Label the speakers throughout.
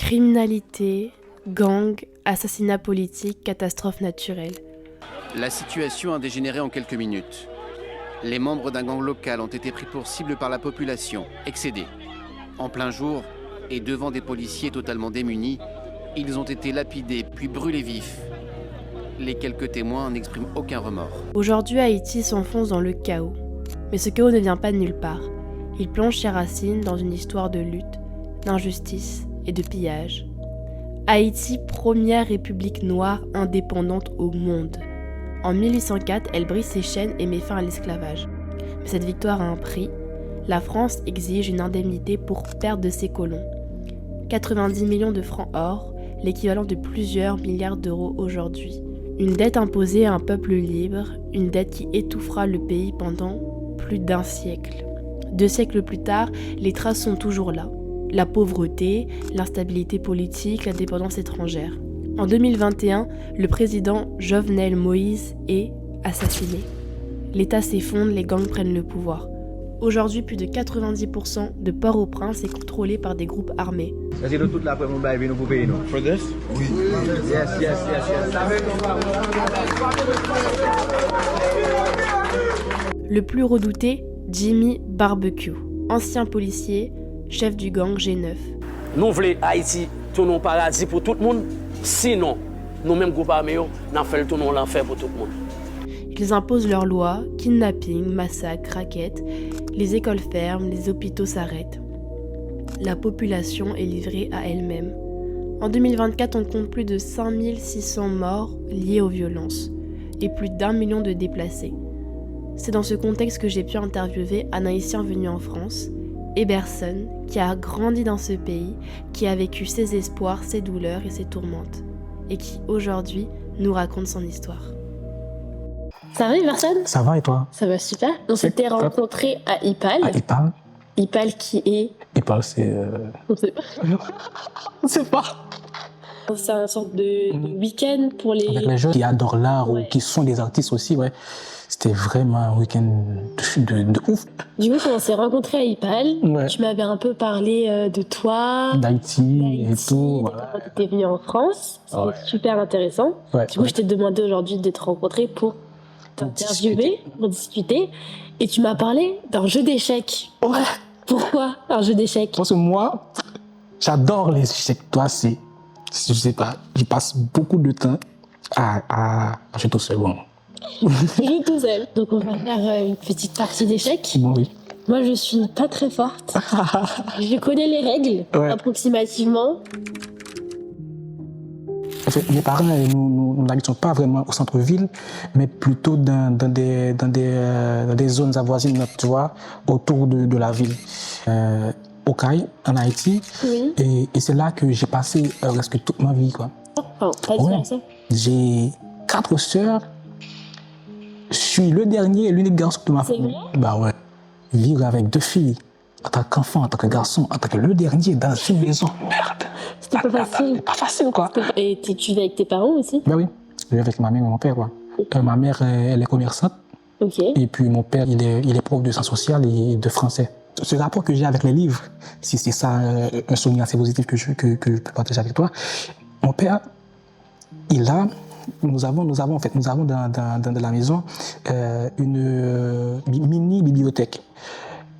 Speaker 1: Criminalité, gangs, assassinats politiques, catastrophes naturelles.
Speaker 2: La situation a dégénéré en quelques minutes. Les membres d'un gang local ont été pris pour cible par la population, excédée. En plein jour, et devant des policiers totalement démunis, ils ont été lapidés puis brûlés vifs. Les quelques témoins n'expriment aucun remords.
Speaker 1: Aujourd'hui, Haïti s'enfonce dans le chaos. Mais ce chaos ne vient pas de nulle part. Il plonge ses racines dans une histoire de lutte, d'injustice et de pillage. Haïti, première république noire indépendante au monde. En 1804, elle brise ses chaînes et met fin à l'esclavage. Mais cette victoire a un prix. La France exige une indemnité pour perte de ses colons. 90 millions de francs or, l'équivalent de plusieurs milliards d'euros aujourd'hui. Une dette imposée à un peuple libre, une dette qui étouffera le pays pendant plus d'1 siècle. 2 siècles plus tard, les traces sont toujours là. La pauvreté, l'instabilité politique, la dépendance étrangère. En 2021, le président Jovenel Moïse est assassiné. L'État s'effondre, les gangs prennent le pouvoir. Aujourd'hui, plus de 90% de Port-au-Prince est contrôlé par des groupes armés.
Speaker 3: For this?
Speaker 4: Oui.
Speaker 3: Yes.
Speaker 1: Le plus redouté, Jimmy Barbecue, ancien policier, chef du gang G9.
Speaker 5: Nous voulons Haïti tourner un paradis pour tout le monde. Sinon, nous-mêmes, groupes armés, nous faisons tourner l'enfer pour tout le monde.
Speaker 1: Ils imposent leurs lois, kidnapping, massacres, rackets. Les écoles ferment, les hôpitaux s'arrêtent. La population est livrée à elle-même. En 2024, on compte plus de 5600 morts liés aux violences et plus d'1 million de déplacés. C'est dans ce contexte que j'ai pu interviewer un Haïtien venu en France, Eberson, qui a grandi dans ce pays, qui a vécu ses espoirs, ses douleurs et ses tourmentes, et qui aujourd'hui nous raconte son histoire.
Speaker 6: Ça va, Eberson ?
Speaker 4: Ça va et toi?
Speaker 6: Ça va super. On s'était rencontrés à IPAL.
Speaker 4: Ah, IPAL?
Speaker 6: IPAL qui est...
Speaker 4: IPAL, c'est...
Speaker 6: On sait pas.
Speaker 4: On sait pas.
Speaker 6: C'est une sorte de week-end pour les...
Speaker 4: Avec les jeunes qui adorent l'art
Speaker 6: Ouais.
Speaker 4: ou qui sont des artistes aussi, ouais. C'était vraiment un week-end de ouf.
Speaker 6: Du coup, quand on s'est rencontrés à IPAL,
Speaker 4: Ouais.
Speaker 6: tu m'avais un peu parlé de toi,
Speaker 4: D'Haïti et tout,
Speaker 6: de
Speaker 4: voilà.
Speaker 6: quand tu étais venu en France. C'était
Speaker 4: Ouais.
Speaker 6: super intéressant.
Speaker 4: Ouais,
Speaker 6: Du coup, je t'ai demandé aujourd'hui de te rencontrer pour t'interviewer, pour discuter. Et tu m'as parlé d'un jeu d'échecs.
Speaker 4: Ouais.
Speaker 6: Pourquoi un jeu d'échecs ?
Speaker 4: Parce que moi, j'adore les échecs. Toi, je sais pas, j'y passe beaucoup de temps à jouer tout seul. Bon.
Speaker 6: Jouer tout seul. Donc, on va faire une petite partie d'échecs.
Speaker 4: Bon, oui.
Speaker 6: Moi, je suis pas très forte. Je connais les règles,
Speaker 4: Ouais.
Speaker 6: approximativement.
Speaker 4: En fait, mes parents, nous n'habitons pas vraiment au centre-ville, mais plutôt dans des zones avoisinantes, tu vois, autour de la ville. Au Caille, en Haïti.
Speaker 6: Oui.
Speaker 4: Et c'est là que j'ai passé presque toute ma vie, quoi.
Speaker 6: Enfin, pas
Speaker 4: Ouais.
Speaker 6: dire ça.
Speaker 4: J'ai 4 sœurs. Je suis le dernier et l'unique garçon de ma
Speaker 6: C'est
Speaker 4: famille.
Speaker 6: vrai?
Speaker 4: Bah ouais. Vivre avec 2 filles, en tant qu'enfant, en tant que garçon, en tant que le dernier dans une maison, merde.
Speaker 6: C'était pas facile.
Speaker 4: C'est pas facile, quoi.
Speaker 6: Et tu vis avec tes parents aussi?
Speaker 4: Ben oui, je vis avec ma mère et mon père, quoi. Ma mère, elle est commerçante.
Speaker 6: Ok.
Speaker 4: Et puis mon père, il est prof de sciences sociales et de français. Ce rapport que j'ai avec les livres, si c'est ça un souvenir assez positif que je peux partager avec toi, mon père, nous avons dans la maison une mini bibliothèque.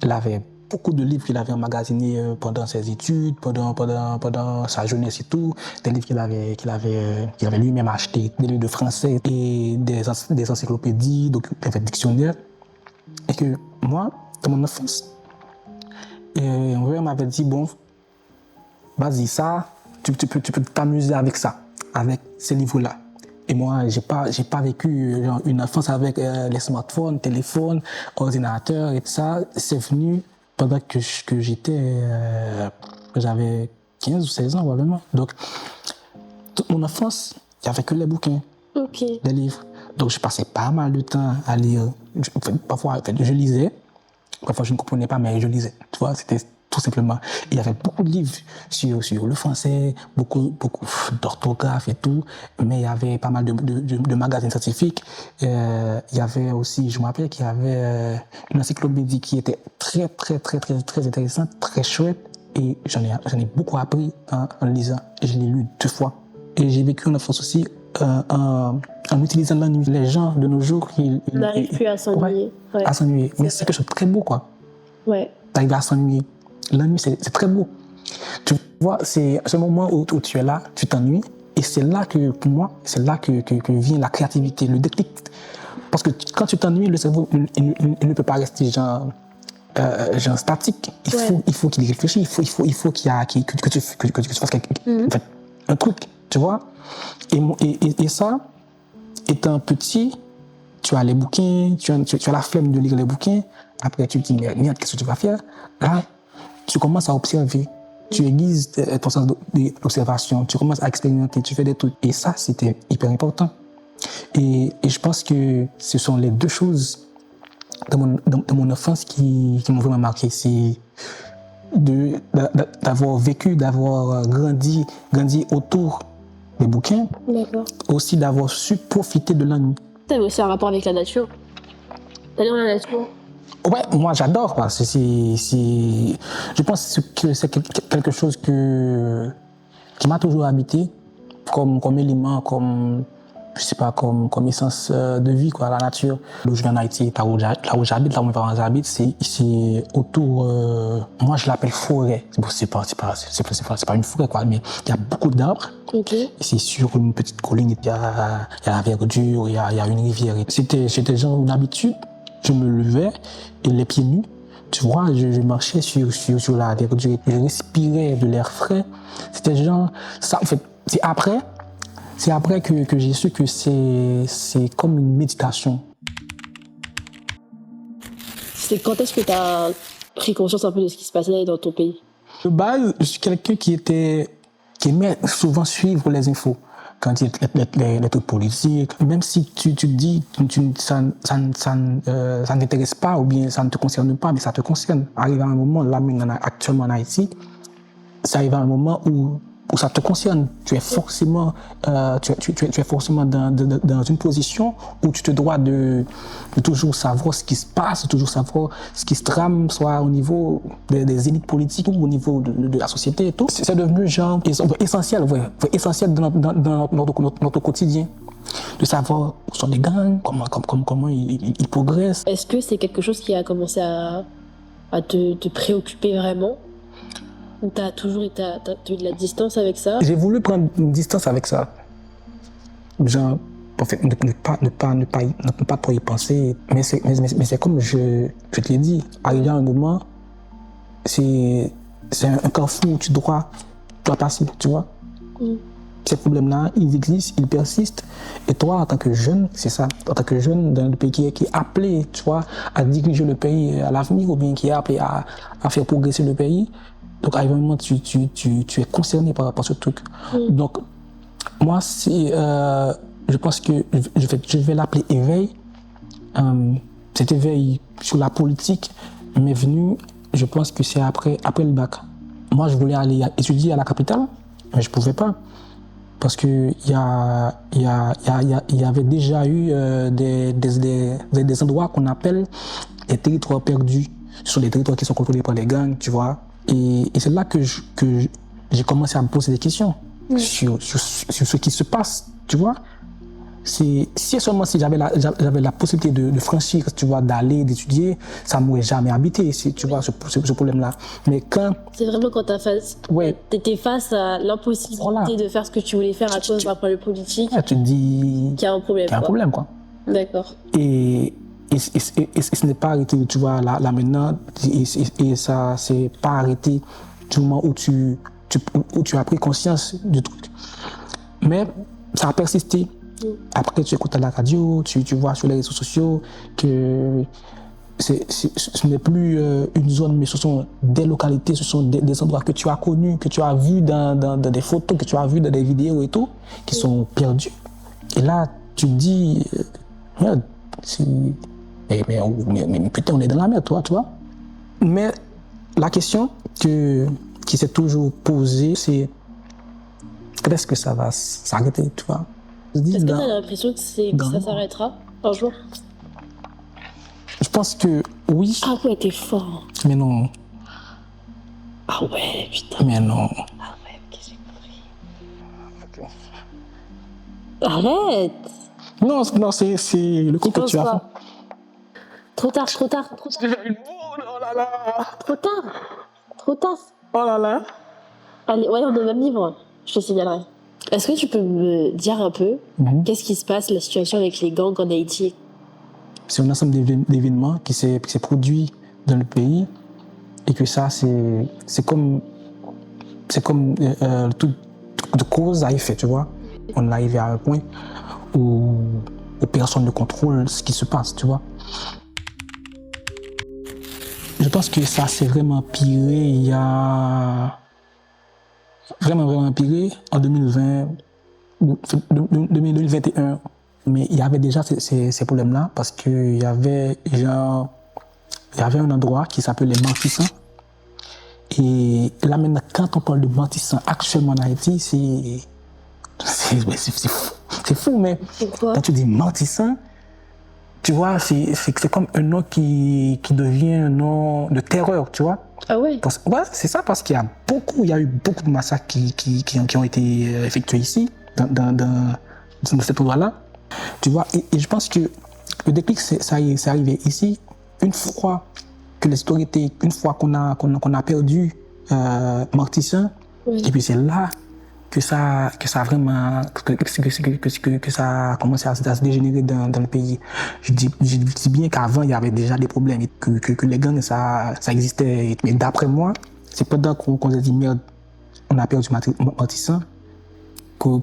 Speaker 4: Il avait beaucoup de livres qu'il avait emmagasinés pendant ses études, pendant sa jeunesse et tout, des livres qu'il avait lui-même achetés, des livres de français et des encyclopédies, des dictionnaires. Et que moi, dans mon enfance, mon père m'avait dit, bon, vas-y, ça, tu peux t'amuser avec ça, avec ces livres-là. Et moi, j'ai pas vécu genre, une enfance avec les smartphones, téléphones, ordinateurs et tout ça. C'est venu pendant que j'avais 15 ou 16 ans, probablement. Donc, toute mon enfance, il n'y avait que les bouquins,
Speaker 6: Ok.
Speaker 4: les livres. Donc, je passais pas mal de temps à lire. Parfois, je lisais. Parfois, je ne comprenais pas, mais je lisais. Tu vois, c'était tout simplement. Il y avait beaucoup de livres sur le français, beaucoup d'orthographe et tout, mais il y avait pas mal de magazines scientifiques. Il y avait aussi, je me rappelle qu'il y avait une encyclopédie qui était très intéressante, très chouette. Et j'en ai beaucoup appris en le lisant. Et je l'ai lu 2 fois. Et j'ai vécu en enfance aussi en utilisant la nuit. Les gens de nos jours,
Speaker 6: On n'arrive plus à s'ennuyer.
Speaker 4: Ouais, à s'ennuyer. Mais c'est quelque chose de très beau, quoi.
Speaker 6: Ouais.
Speaker 4: D'arriver à s'ennuyer. La nuit, c'est très beau. Tu vois, c'est ce moment où tu es là, tu t'ennuies. Et c'est là que, pour moi, c'est là que vient la créativité, le déclic. Parce que quand tu t'ennuies, le cerveau, il ne peut pas rester genre statique. Il faut qu'il réfléchisse. Il faut que tu fasses en fait, un truc, tu vois. Et ça, étant petit, tu as les bouquins, tu as la flemme de lire les bouquins. Après, tu te dis, merde, qu'est-ce que tu vas faire? Là, tu commences à observer. Tu aiguises ton sens d'observation. Tu commences à expérimenter. Tu fais des trucs. Et ça, c'était hyper important. Et je pense que ce sont les 2 choses de mon enfance qui m'ont vraiment marqué. C'est d'avoir vécu, d'avoir grandi autour des bouquins.
Speaker 6: D'accord.
Speaker 4: Aussi d'avoir su profiter de la nuit.
Speaker 6: T'avais aussi un rapport avec la nature. D'aller dans la nature.
Speaker 4: Ouais, moi j'adore parce que je pense que c'est quelque chose qui m'a toujours habité comme élément, comme je sais pas, comme essence de vie, quoi, la nature. Là où je viens en Haïti, là où j'habite, là où mes parents habitent, c'est autour, moi je l'appelle forêt. C'est pas une forêt, quoi, mais il y a beaucoup d'arbres.
Speaker 6: Ok.
Speaker 4: Et c'est sur une petite colline, il y a la verdure, il y a une rivière. J'étais genre une habitude, je me levais et les pieds nus, tu vois, je marchais sur la verdure, je respirais de l'air frais. C'était genre, ça, en fait, c'est après que j'ai su que c'est comme une méditation.
Speaker 6: C'est quand est-ce que tu as pris conscience un peu de ce qui se passait dans ton pays?
Speaker 4: De base, je suis quelqu'un qui aimait souvent suivre les infos. Quand il y a les trucs politiques, même si tu te dis ça ne t'intéresse pas ou bien ça ne te concerne pas, mais ça te concerne. Arrive à un moment, là maintenant actuellement en Haïti, ça arrive à un moment où ça te concerne. Tu es forcément, tu es forcément dans une position où tu te dois de toujours savoir ce qui se passe, toujours savoir ce qui se trame, soit au niveau des élites politiques ou au niveau de la société et tout. C'est devenu genre essentiel, essentiel dans notre quotidien. De savoir où sont les gangs, comment ils progressent.
Speaker 6: Est-ce que c'est quelque chose qui a commencé à te préoccuper vraiment? Ou t'as toujours eu de la distance avec ça?
Speaker 4: J'ai voulu prendre une distance avec ça. Genre, en fait, ne pas trop y penser. Mais c'est comme je te l'ai dit, arrivé à un moment, c'est un carrefour où tu dois passer, tu vois. Ces problèmes-là, ils existent, ils persistent. Et toi, en tant que jeune, c'est ça, en tant que jeune dans le pays qui est appelé, tu vois, à diriger le pays à l'avenir, ou bien qui est appelé à faire progresser le pays. Donc, à un moment, tu es concerné par ce truc. Donc, moi, je pense que je vais l'appeler éveil. Cet éveil sur la politique m'est venu, je pense que c'est après le bac. Moi, je voulais aller étudier à la capitale, mais je ne pouvais pas. Parce qu'il y avait déjà eu des endroits qu'on appelle des territoires perdus. Ce sont des territoires qui sont contrôlés par les gangs, tu vois. Et c'est là que j'ai commencé à me poser des questions sur ce qui se passe, tu vois. Si seulement si j'avais la possibilité de franchir, tu vois, d'aller, d'étudier, ça ne m'aurait jamais habité, tu vois, ce problème-là. Mais quand...
Speaker 6: C'est vraiment quand t'étais face à l'impossibilité de faire ce que tu voulais faire à cause d'un problème politique.
Speaker 4: Tu te dis...
Speaker 6: Qu'il y a un problème.
Speaker 4: Qu'il y a un problème, quoi.
Speaker 6: D'accord.
Speaker 4: Et ce n'est pas arrêté, tu vois, là maintenant, et ça s'est pas arrêté du moment où tu as pris conscience du truc. Mais ça a persisté. Après, tu écoutes à la radio, tu vois sur les réseaux sociaux que ce n'est plus une zone, mais ce sont des localités, ce sont des endroits que tu as connus, que tu as vus dans des photos, que tu as vus dans des vidéos et tout, qui sont perdus. Et là, tu te dis, merde, mais putain, on est dans la merde, toi, tu vois. Mais la question qui s'est toujours posée, c'est quand est-ce que ça va s'arrêter, tu vois?
Speaker 6: Est-ce que tu as l'impression que ça s'arrêtera un jour?
Speaker 4: Je pense que oui.
Speaker 6: Ah ouais, t'es fort.
Speaker 4: Mais non.
Speaker 6: Ah ouais, putain.
Speaker 4: Mais non.
Speaker 6: Ah ouais, ok, j'ai compris. Arrête.
Speaker 4: Non, c'est le coup
Speaker 6: Tu
Speaker 4: que
Speaker 6: penses
Speaker 4: tu as fait.
Speaker 6: quoi? Trop tard.
Speaker 4: J'ai une boule, oh là là.
Speaker 6: Trop tard.
Speaker 4: Oh là là.
Speaker 6: Allez, ouais, on est au même niveau. Je te signalerai. Est-ce que tu peux me dire un peu qu'est-ce qui se passe, la situation avec les gangs en Haïti?
Speaker 4: C'est un ensemble d'événements qui s'est produit dans le pays et que ça, c'est comme tout de cause à effet, tu vois. On est arrivé à un point où personne ne contrôle ce qui se passe, tu vois. Je pense que ça s'est vraiment empiré il y a... Vraiment empiré en 2020, 2021. Mais il y avait déjà ces problèmes-là parce qu'il y avait un endroit qui s'appelait Mantissant. Et là maintenant, quand on parle de Mantissant actuellement en Haïti, c'est fou, mais
Speaker 6: Pourquoi?
Speaker 4: quand tu dis Mantissant, tu vois, c'est comme un nom qui devient un nom de terreur, tu vois.
Speaker 6: Ah ouais?
Speaker 4: Ouais, c'est ça, parce qu'il y a eu beaucoup de massacres qui ont été effectués ici, dans cet endroit-là. Tu vois, et je pense que le déclic, c'est arrivé ici, une fois que les autorités, une fois qu'on a perdu Mantissant, et puis c'est là que ça a vraiment, que ça a commencé à se dégénérer dans le pays. Je dis bien qu'avant, il y avait déjà des problèmes, que les gangs, ça existait. Mais d'après moi, c'est pendant qu'on s'est dit, merde, on a perdu Mantissant, qu'on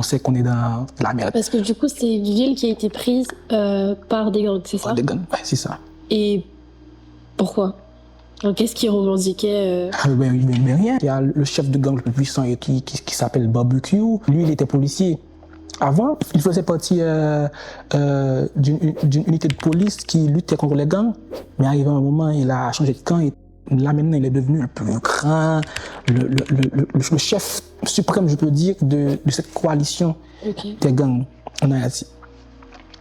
Speaker 4: sait qu'on est dans la merde.
Speaker 6: Parce que du coup, c'est une ville qui a été prise par des gangs, c'est ça?
Speaker 4: Des gangs, ouais, c'est ça.
Speaker 6: Et pourquoi? Alors, qu'est-ce qu'ils revendiquaient
Speaker 4: Mais rien. Il y a le chef de gang le plus puissant qui s'appelle Barbecue. Lui, il était policier. Avant, il faisait partie d'une unité de police qui luttait contre les gangs. Mais arrivé à un moment, il a changé de camp. Et là, maintenant, il est devenu le plus grand, le chef suprême, je peux dire, de cette coalition des gangs en Haïti.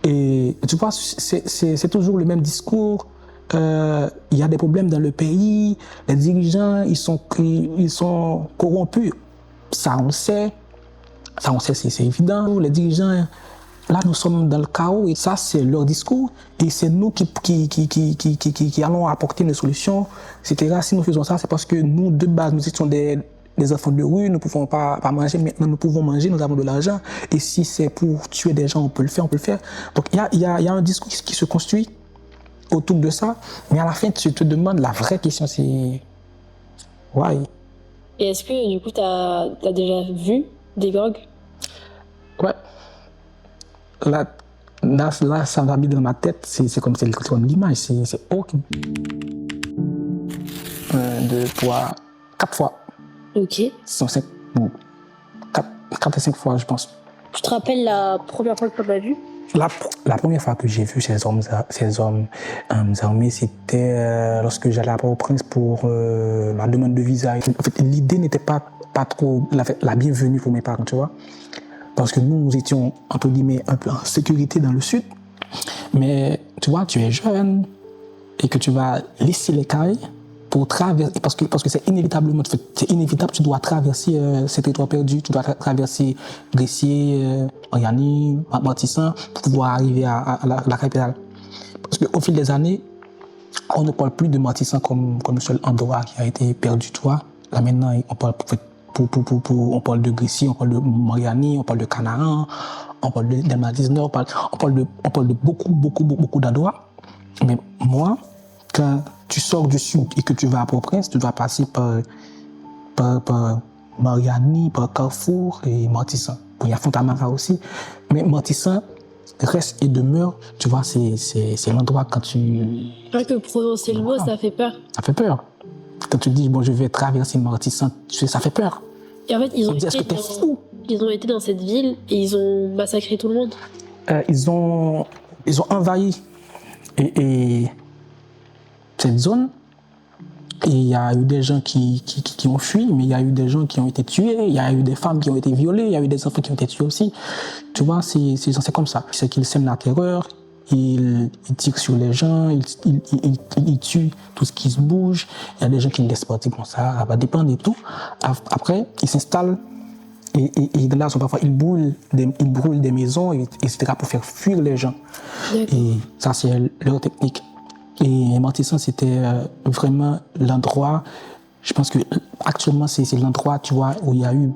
Speaker 4: Et tu vois, c'est toujours le même discours. Il y a des problèmes dans le pays, les dirigeants, ils sont corrompus. Ça, on sait, c'est évident. Les dirigeants, là, nous sommes dans le chaos et ça, c'est leur discours. Et c'est nous qui allons apporter une solution, etc. Si nous faisons ça, c'est parce que nous, de base, nous étions des enfants de rue, nous ne pouvons pas manger. Maintenant, nous pouvons manger, nous avons de l'argent. Et si c'est pour tuer des gens, on peut le faire. Donc, il y a un discours qui se construit autour de ça, mais à la fin, tu te demandes, la vraie question, c'est why?
Speaker 6: Et est-ce que, du coup, t'as déjà vu des gangs?
Speaker 4: Ouais. Là, ça m'a mis dans ma tête, c'est comme l'image, c'est horrible. 1, 2, 3, 4 fois.
Speaker 6: Ok.
Speaker 4: 5, 4 et 5 fois, je pense.
Speaker 6: Tu te rappelles la première fois que tu l'as vu?
Speaker 4: La première fois que j'ai vu ces hommes armés, c'était lorsque j'allais à Port-au-Prince pour ma demande de visa. En fait, l'idée n'était pas trop la bienvenue pour mes parents, tu vois. Parce que nous étions, entre guillemets, un peu en sécurité dans le sud. Mais tu vois, tu es jeune et que tu vas laisser les cailles pour traverser, parce que c'est inévitablement, c'est inévitable, tu dois traverser ces territoires perdus, tu dois traverser Gressier, Oriani, Mantissant pour pouvoir arriver à la capitale. Parce qu'au fil des années, on ne parle plus de Mantissant comme le seul endroit qui a été perdu, tu vois. Là maintenant, on parle de Gressier, on parle de Moriani, on parle de Canaan, on parle de Delma 19, on parle de beaucoup d'endroits. Mais moi, quand tu sors du sud et que tu vas à Port-au-Prince, tu dois passer par Mariani, par Carrefour et Mantissant. Il y a Fontamara aussi. Mais Mantissant reste et demeure, tu vois, c'est l'endroit quand tu...
Speaker 6: Rien que prononcer le mot, ça fait peur.
Speaker 4: Ça fait peur. Quand tu dis, bon, je vais traverser Mantissant, ça fait peur.
Speaker 6: Et en fait, ils ont été dans cette ville et ils ont massacré tout le monde.
Speaker 4: Ils ont envahi et cette zone. Et il y a eu des gens qui ont fui, mais il y a eu des gens qui ont été tués, il y a eu des femmes qui ont été violées, il y a eu des enfants qui ont été tués aussi. Tu vois, c'est comme ça. C'est qu'ils sèment la terreur il tire sur les gens, il tue tout ce qui se bouge. Il y a des gens qui le laissent partir comme ça va dépendre et tout. Après, il s'installe et là, parfois, il brûle des maisons, etc. pour faire fuir les gens. Et ça, c'est leur technique. Et Mortissan, c'était vraiment l'endroit, je pense que actuellement, c'est l'endroit, tu vois, où il y a eu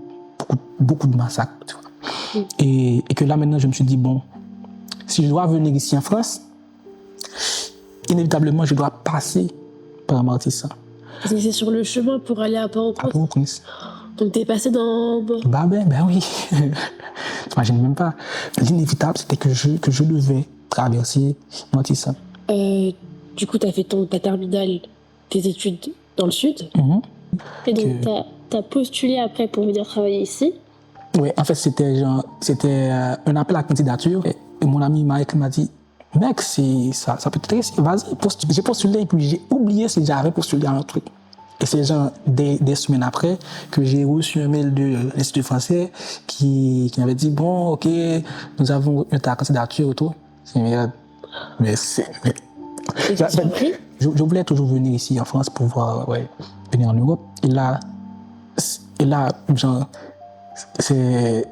Speaker 4: beaucoup de massacres. Tu vois. Et que là, maintenant, je me suis dit, bon, si je dois venir ici en France, inévitablement, je dois passer par Mortissan.
Speaker 6: Parce que c'est sur le chemin pour aller à Port-au-Prince. Donc t'es passé dans...
Speaker 4: Ben oui. T'imagines même pas. L'inévitable, c'était que je devais traverser Mortissan.
Speaker 6: Du coup, t'as fait ta terminale, tes études dans le sud. Et donc t'as postulé après pour venir travailler ici.
Speaker 4: Oui, en fait, c'était un appel à candidature. Et mon ami m'a dit, mec, ça peut t'intéresser, vas-y, postule. J'ai postulé et puis j'ai oublié si j'avais postulé à un truc. Et c'est genre des semaines après que j'ai reçu un mail de l'Institut français qui m'avait dit, bon, ok, nous avons eu ta candidature et tout. Mais je voulais toujours venir ici en France pour voir, venir en Europe. Et là genre, c'est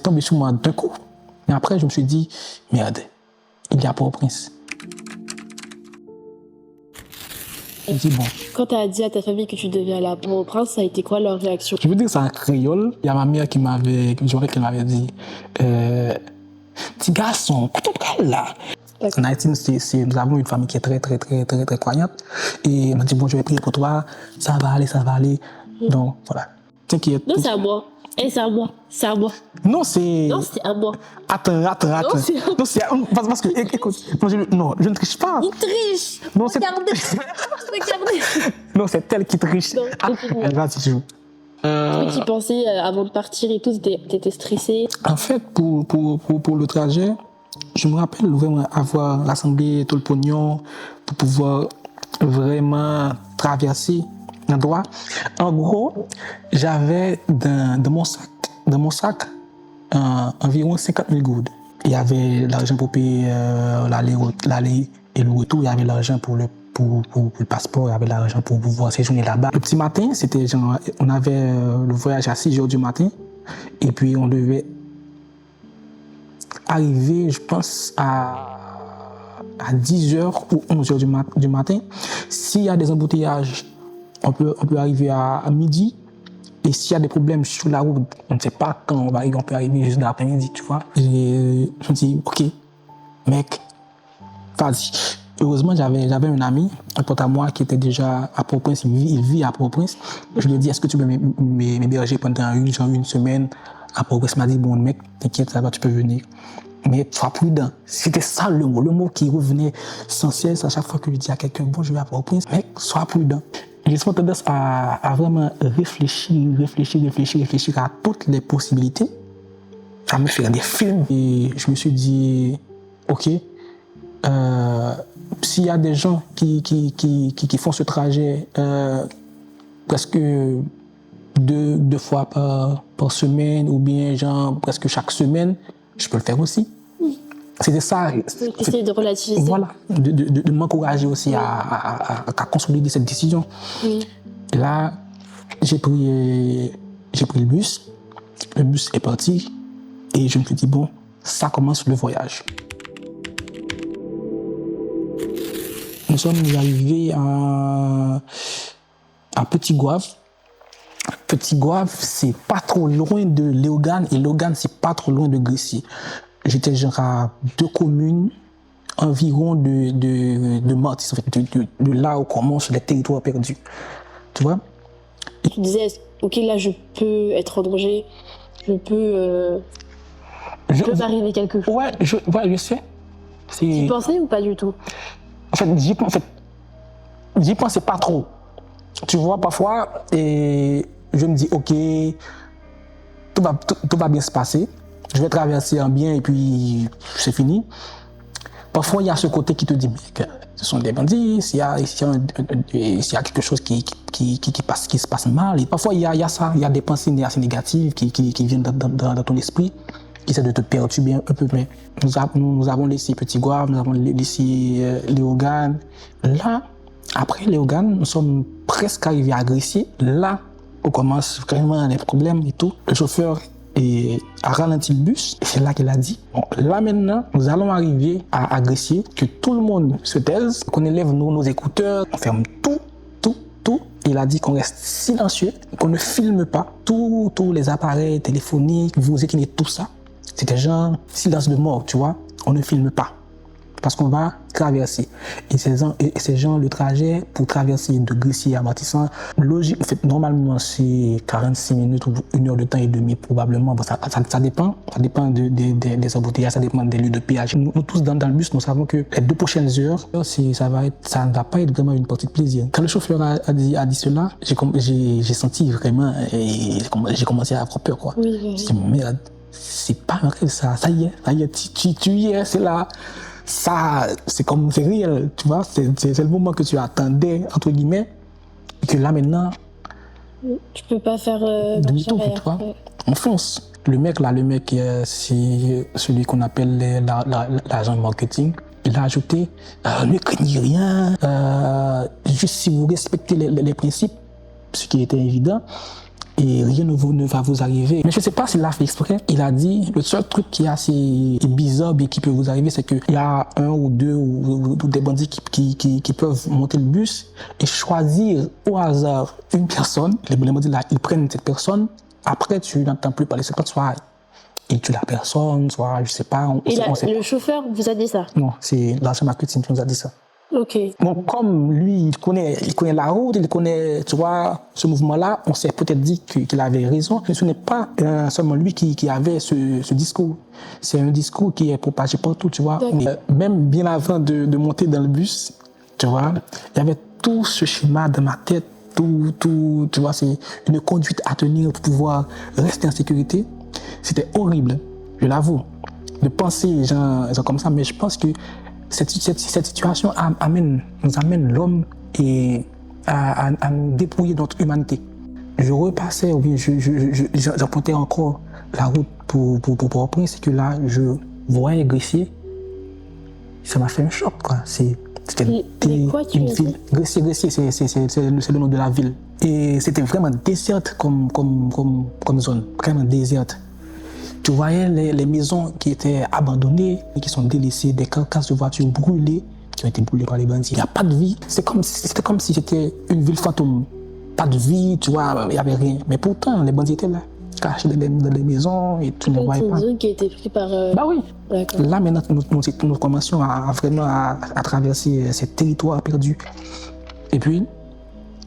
Speaker 4: tombé sur moi d'un coup. Et après, je me suis dit, merde, il y a Port-au-Prince. Je me dis, bon.
Speaker 6: Quand tu as dit à ta famille que tu devais aller à Port-au-Prince, ça a été quoi leur réaction?
Speaker 4: Je veux dire, c'est en créole. Il y a ma mère qui m'avait dit, petit garçon, qu'est-ce que tu là? En Haïti, nous avons une famille qui est très croyante. Et elle m'a dit, bon, je vais prier pour toi, ça va aller. Donc, voilà. T'inquiète.
Speaker 6: Non, c'est à moi. C'est à moi.
Speaker 4: Non, c'est
Speaker 6: à moi.
Speaker 4: Attends. Non, c'est parce que, écoute, non, je ne triche pas.
Speaker 6: Il triche.
Speaker 4: Non,
Speaker 6: Regardez.
Speaker 4: Non, c'est elle qui triche.
Speaker 6: Non,
Speaker 4: elle va, si tu veux.
Speaker 6: Toi qui pensais avant de partir et tout, t'étais stressé.
Speaker 4: En fait, pour le trajet, je me rappelle vraiment avoir rassemblé tout le pognon pour pouvoir vraiment traverser l'endroit. En gros, j'avais dans mon sac environ 50 000 goudes. Il y avait l'argent pour payer l'aller et le retour. Il y avait l'argent pour le passeport. Il y avait l'argent pour pouvoir séjourner là-bas. Le petit matin, c'était genre, on avait le voyage à 6 h du matin. Et puis, on devait arriver, je pense, à 10 h ou 11 h du matin. S'il y a des embouteillages, on peut arriver à midi. Et s'il y a des problèmes sur la route, on ne sait pas quand on va arriver, on peut arriver juste dans l'après-midi, tu vois. Et je me dis, ok, mec, vas-y. Heureusement, j'avais un ami, un pote à moi qui était déjà à Port-au-Prince, il vit à Port-au-Prince. Je lui ai dit, est-ce que tu peux m'héberger pendant une semaine à Port-au-Prince? Il m'a dit, bon, mec, t'inquiète, ça va, tu peux venir. Mais sois prudent. C'était ça le mot qui revenait sans cesse à chaque fois que je dis à quelqu'un, bon, je vais à Port-au-Prince, mec, sois prudent. J'ai souvent tendance à vraiment réfléchir à toutes les possibilités, à me faire des films. Et je me suis dit, ok, s'il y a des gens qui font ce trajet presque deux fois par semaine ou bien genre presque chaque semaine, je peux le faire aussi. C'était ça.
Speaker 6: Essayer de relativiser.
Speaker 4: Voilà, de m'encourager aussi à consolider cette décision.
Speaker 6: Oui.
Speaker 4: Et là, j'ai pris le bus. Le bus est parti. Et je me suis dit, bon, ça commence le voyage. Nous sommes arrivés à Petit Goâve. Petit Goâve, c'est pas trop loin de Léogane. Et Léogane, c'est pas trop loin de Grécy. J'étais genre à 2 communes environ de Mortis, en fait, de là où commencent les territoires perdus. Tu vois?
Speaker 6: Tu disais, ok, là je peux être en danger, il peut m'arriver quelque chose.
Speaker 4: Ouais, je sais.
Speaker 6: Tu y pensais ou pas du tout?
Speaker 4: En fait, j'y pensais pas trop. Tu vois, parfois, et je me dis, ok, tout va bien se passer. Je vais traverser en bien et puis c'est fini. Parfois, il y a ce côté qui te dit, mais ce sont des bandits, s'il y a quelque chose qui se passe mal. Et parfois, il y a ça, il y a des pensées assez négatives qui viennent dans ton esprit. qui essaie de te perturber un peu, mais nous avons laissé Petit Goave, nous avons laissé Léogane. Là, après Léogane, nous sommes presque arrivés à Gressier. Là, on commence vraiment les problèmes et tout. Le chauffeur a ralenti le bus, et c'est là qu'il a dit, bon, là maintenant, nous allons arriver à Gressier, que tout le monde se taise, qu'on élève nos écouteurs, on ferme tout. Il a dit qu'on reste silencieux, qu'on ne filme pas tous les appareils téléphoniques, vous éteignez tout ça. C'était genre silence de mort, tu vois. On ne filme pas. Parce qu'on va traverser. Et c'est genre le trajet pour traverser de Gressier à Matissan. Logique, en fait, normalement, c'est 46 minutes ou 1 heure de temps et demi, probablement. Bon, ça dépend. Ça dépend des embouteillages, ça dépend des lieux de péage. Nous tous, dans le bus, nous savons que les 2 prochaines heures, ça ne va pas être vraiment une partie de plaisir. Quand le chauffeur a dit cela, j'ai senti vraiment, et j'ai commencé à avoir peur, quoi.
Speaker 6: Oui.
Speaker 4: Je me dis, merde, c'est pas un rêve, ça y est, tu y es, c'est là. Ça, c'est réel, tu vois, c'est le moment que tu attendais, entre guillemets, et que là maintenant,
Speaker 6: tu peux pas faire
Speaker 4: demi-tour, tu vois, on fonce. Le mec, c'est celui qu'on appelle l'agent marketing. Il a ajouté, ne craignez rien, juste si vous respectez les principes, ce qui était évident, et rien ne va vous arriver. Mais je ne sais pas s'il l'a fait exprès. Il a dit, le seul truc qui est assez bizarre et qui peut vous arriver, c'est qu'il y a 1 ou 2 ou des bandits qui peuvent monter le bus et choisir au hasard une personne. Les bandits là, ils prennent cette personne. Après, tu n'entends plus parler. C'est pas soit il tue la personne, soit je sais pas.
Speaker 6: Le chauffeur vous a dit ça?
Speaker 4: Non, c'est l'agent marketing qui nous a dit ça.
Speaker 6: Ok.
Speaker 4: Bon, comme lui, il connaît la route, il connaît, tu vois, ce mouvement-là, on s'est peut-être dit qu'il avait raison, mais ce n'est pas seulement lui qui avait ce discours. C'est un discours qui est propagé partout, tu vois. Même bien avant de monter dans le bus, tu vois, il y avait tout ce schéma dans ma tête, tout, tu vois, c'est une conduite à tenir pour pouvoir rester en sécurité. C'était horrible, je l'avoue, de penser genre comme ça, mais je pense que cette situation nous amène l'homme à nous dépouiller de notre humanité. Je repassais, j'empruntais encore la route pour reprendre, c'est que là, je voyais Gressier, ça m'a fait un choc, quoi. C'était une ville. Gressier, c'est le nom de la ville. Et c'était vraiment déserte comme zone, vraiment déserte. Tu voyais les maisons qui étaient abandonnées, qui sont délaissées, des carcasses de voitures brûlées, qui ont été brûlées par les bandits. Il n'y a pas de vie. C'était comme si c'était une ville fantôme. Pas de vie, tu vois, il n'y avait rien. Mais pourtant, les bandits étaient là, cachés dans les maisons et tu ne les voyais pas.
Speaker 6: C'est une zone qui a été prise par...
Speaker 4: Bah oui.
Speaker 6: D'accord.
Speaker 4: Là, maintenant, nous commencions à traverser ces territoires perdus. Et puis,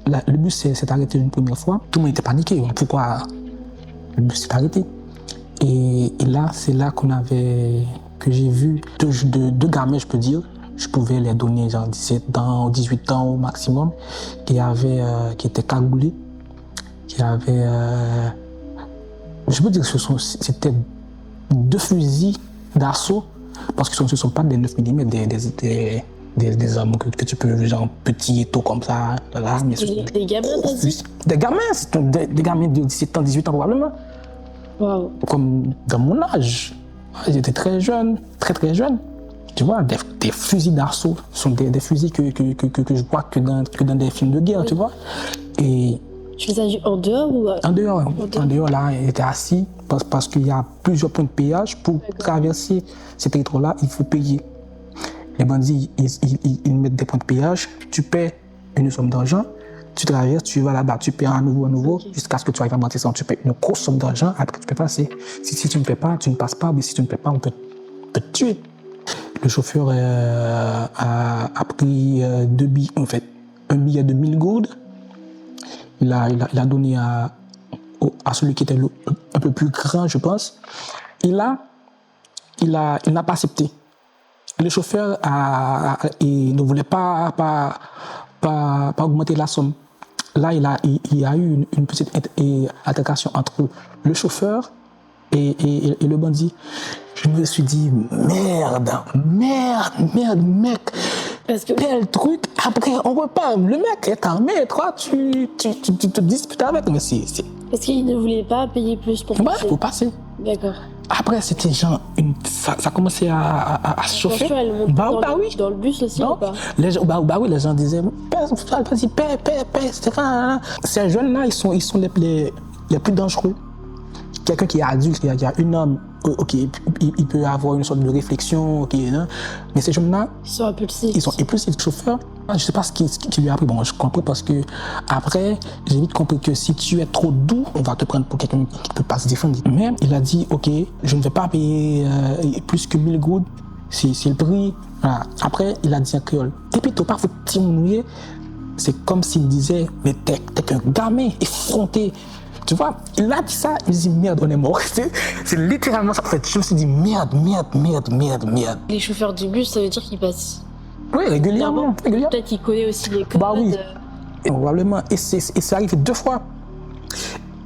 Speaker 4: le bus s'est arrêté une première fois. Tout le monde était paniqué. Pourquoi le bus s'est arrêté? Et là, c'est là que j'ai vu deux gamins, je peux dire. Je pouvais les donner genre 17 ans, 18 ans au maximum, qui étaient cagoulés, qui avaient, je peux dire que c'était 2 fusils d'assaut, parce que ce ne sont pas des 9 mm, des armes que tu peux, genre petits et tout comme ça, là.
Speaker 6: Des gamins, t'as dit?
Speaker 4: Des gamins de 17 ans, 18 ans probablement.
Speaker 6: Wow.
Speaker 4: Comme dans mon âge. Ils étaient très jeunes, très très jeunes. Tu vois, des fusils d'assaut sont des fusils que je vois que dans des films de guerre, oui. Tu vois. Et
Speaker 6: tu les as vus en dehors ou
Speaker 4: En dehors, là, ils étaient assis parce qu'il y a plusieurs points de péage. Pour traverser ces territoires-là, il faut payer. Les bandits, ils mettent des points de péage. Tu paies une somme d'argent. Tu traverses, tu vas là-bas, tu paies à nouveau, okay. Jusqu'à ce que tu arrives à Matissan. Tu paies une grosse somme d'argent, après tu peux passer. Si tu ne paies pas, tu ne passes pas, mais si tu ne paies pas, on peut te tuer. Le chauffeur a pris 2 billets, en fait, un billet de 1000 gourdes. Il a donné à celui qui était un peu plus grand, je pense. Il n'a pas accepté. Le chauffeur il ne voulait pas augmenter la somme. Là, il y a eu une petite altercation entre le chauffeur et le bandit. Je me suis dit, merde, mec.
Speaker 6: Parce que
Speaker 4: quel truc. Après, on repart. Le mec est armé, toi, tu te disputes avec. Mais c'est...
Speaker 6: Est-ce qu'il ne voulait pas payer plus pour passer?
Speaker 4: Pour passer.
Speaker 6: D'accord.
Speaker 4: Après, c'était genre, ça commençait à chauffer.
Speaker 6: Attention, elle monte
Speaker 4: Oui.
Speaker 6: dans le bus aussi ou pas?
Speaker 4: Les gens, oui, les gens disaient, paix, Stéphane. Ces jeunes-là, ils sont les plus dangereux. Quelqu'un qui est adulte, qui a une âme, ok, il peut avoir une sorte de réflexion, ok, hein, mais ces jeunes-là,
Speaker 6: Ils sont impulsifs.
Speaker 4: Ils sont impulsifs. Le chauffeur, je ne sais pas ce qui lui a appris. Bon, je comprends parce que après, j'ai vite compris que si tu es trop doux, on va te prendre pour quelqu'un qui ne peut pas se défendre. Mais il a dit, ok, je ne vais pas payer plus que 1000 gouttes, c'est le prix. Voilà. Après, il a dit en créole. Et puis, tu pas faut te mouiller. C'est comme s'il disait, mais t'es qu'un gamin effronté. Tu vois, il a dit ça, il me dit merde, on est mort. C'est littéralement ça. En fait, je me suis dit merde.
Speaker 6: Les chauffeurs du bus, ça veut dire qu'ils passent.
Speaker 4: Oui, régulièrement.
Speaker 6: Peut-être qu'il connaît aussi les codes.
Speaker 4: Bah oui, probablement. Et c'est arrivé 2 fois.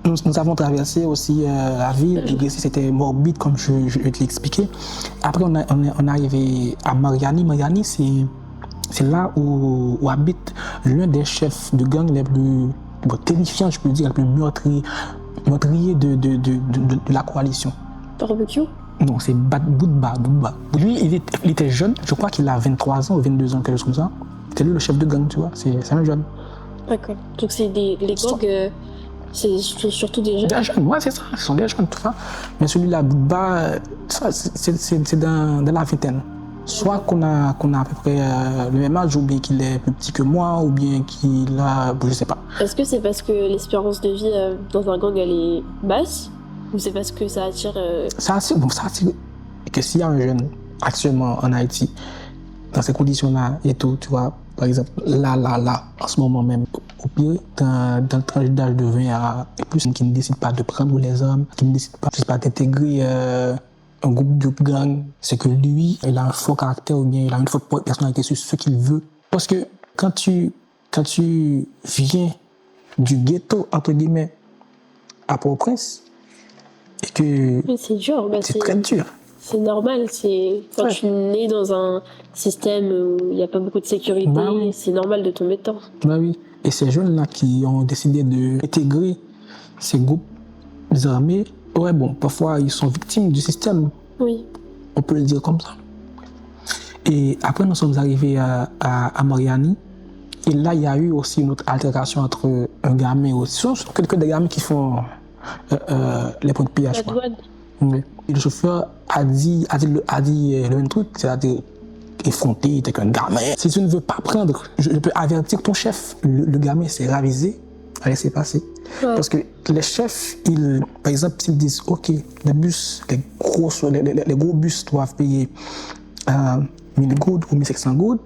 Speaker 4: Nous avons traversé aussi la ville. Et c'était morbide, comme je te l'ai expliqué. Après, on est arrivé à Mariani. Mariani, c'est là où habite l'un des chefs de gang les plus terrifiants, je peux dire, les plus meurtriers de la coalition.
Speaker 6: Barbecue?
Speaker 4: Non, c'est Boudba. Lui, il était jeune, je crois qu'il a 23 ans ou 22 ans, quelque chose comme ça. C'était lui le chef de gang, tu vois, c'est un jeune.
Speaker 6: D'accord. Donc c'est les gangs, c'est surtout des jeunes?
Speaker 4: Des jeunes, ouais, c'est ça, ce sont des jeunes, tout ça. Mais celui-là, Boudba, c'est dans la vingtaine. Soit qu'on a à peu près le même âge, ou bien qu'il est plus petit que moi, ou bien qu'il a, je sais pas.
Speaker 6: Est-ce que c'est parce que l'espérance de vie dans un gang, elle est basse? Ou c'est parce que ça attire...
Speaker 4: Ça attire que s'il y a un jeune actuellement en Haïti, dans ces conditions-là et tout, tu vois, par exemple, là, en ce moment même, au pire, dans le tranche d'âge de 20 à plus, qui ne décide pas de prendre les armes, qui ne décide pas d'intégrer un groupe de gang, c'est que lui, il a un fort caractère ou bien il a une forte personnalité sur ce qu'il veut. Parce que quand tu viens du ghetto, entre guillemets, à Port-au-Prince, et que
Speaker 6: c'est dur.
Speaker 4: c'est très dur.
Speaker 6: C'est normal, quand tu nais dans un système où il n'y a pas beaucoup de sécurité, c'est normal de tomber dedans.
Speaker 4: Bah oui. Et ces jeunes-là qui ont décidé d'intégrer ces groupes armés, ouais, bon, parfois ils sont victimes du système.
Speaker 6: Oui.
Speaker 4: On peut le dire comme ça. Et après, nous sommes arrivés à Mariani. Et là, il y a eu aussi une autre altération entre un gamin aussi. Ce sont que des gamins qui font les points de pillage. Oui. Et le chauffeur a dit le même truc, c'est-à-dire effronté, t'es qu'un gamin. Si tu ne veux pas prendre, je peux avertir ton chef. Le gamin s'est ravisé, a laissé passer. Ouais. Parce que les chefs, par exemple, s'ils disent, OK, les bus, les gros bus doivent payer 1000 gouttes ou 1500 gouttes,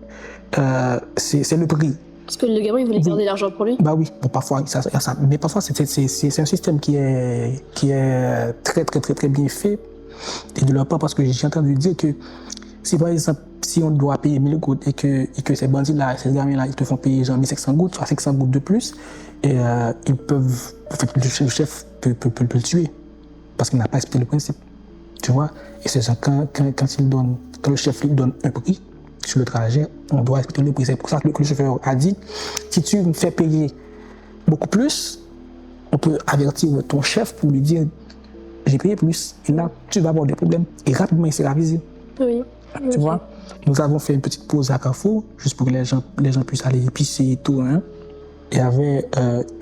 Speaker 4: c'est le prix.
Speaker 6: Parce que le gamin, il voulait garder l'argent pour lui?
Speaker 4: Bah oui, bon, parfois, ça, mais parfois, c'est un système qui est très bien fait. Et de leur part, parce que j'ai entendu dire que si par exemple, si on doit payer 1000 gouttes et que ces bandits-là, ces gamins-là, ils te font payer genre 1500 gouttes, soit 500 gouttes de plus, et ils peuvent, en fait, le chef peut le tuer parce qu'il n'a pas respecté le principe. Tu vois? Et c'est ça, quand le chef lui donne un prix sur le trajet, on doit respecter le prix. C'est pour ça que le chauffeur a dit, si tu me fais payer beaucoup plus, on peut avertir ton chef pour lui dire, j'ai payé plus, et là, tu vas avoir des problèmes. Et rapidement, il s'est ravisé.
Speaker 6: Oui.
Speaker 4: Tu vois? Nous avons fait une petite pause à Carrefour, juste pour que les gens puissent aller épicer et tout. Hein. Il y avait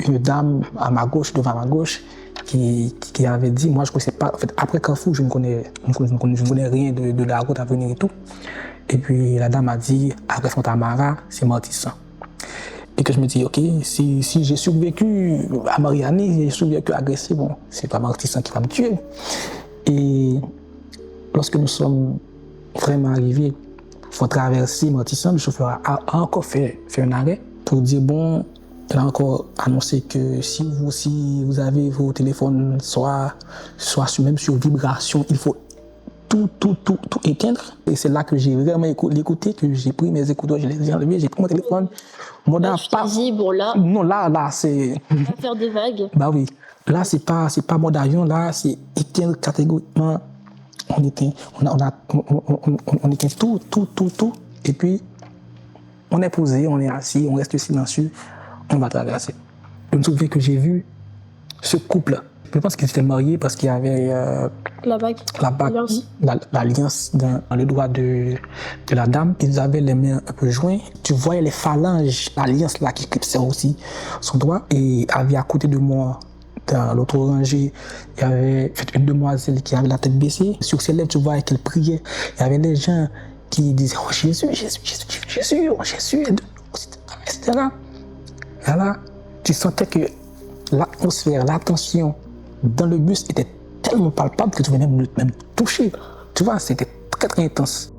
Speaker 4: une dame à ma gauche, devant ma gauche, qui avait dit, moi je ne connaissais pas, en fait, après Carrefour, je ne connais rien de la route à venir et tout. Et puis la dame a dit, après Fontamara, c'est Martissant. Et que je me dis, OK, si j'ai survécu à Mariani, j'ai survécu à agressé, bon, c'est pas Martissant qui va me tuer. Et lorsque nous sommes vraiment arrivés, il faut traverser Martissant, le chauffeur a encore fait un arrêt pour dire, bon, il a encore annoncé que si vous avez vos téléphones, soit même sur vibration, il faut tout éteindre. Et c'est là que j'ai vraiment écouté, que j'ai pris mes écouteurs, je les ai enlevés, j'ai pris mon téléphone.
Speaker 6: Bon, là.
Speaker 4: Non, là, c'est.
Speaker 6: On va faire des vagues.
Speaker 4: Bah oui. Là, c'est pas mode avion, là, c'est éteindre catégoriquement. On éteint tout. Et puis, on est posé, on est assis, on reste silencieux, on va traverser. Je me souviens que j'ai vu ce couple Je pense qu'ils étaient mariés parce qu'il y avait
Speaker 6: La bague.
Speaker 4: l'alliance dans le doigt de la dame. Ils avaient les mains un peu joints. Tu voyais les phalanges, l'alliance là qui clipsait aussi son doigt. Et avait à côté de moi, dans l'autre rangée, il y avait une demoiselle qui avait la tête baissée. Sur ses lèvres, tu voyais qu'elle priait. Il y avait les gens qui disaient « Oh Jésus, Jésus, Jésus, Jésus, oh Jésus, etc. » Et là, tu sentais que l'atmosphère, la tension dans le bus était tellement palpable que tu venais même toucher. Tu vois, c'était très très intense.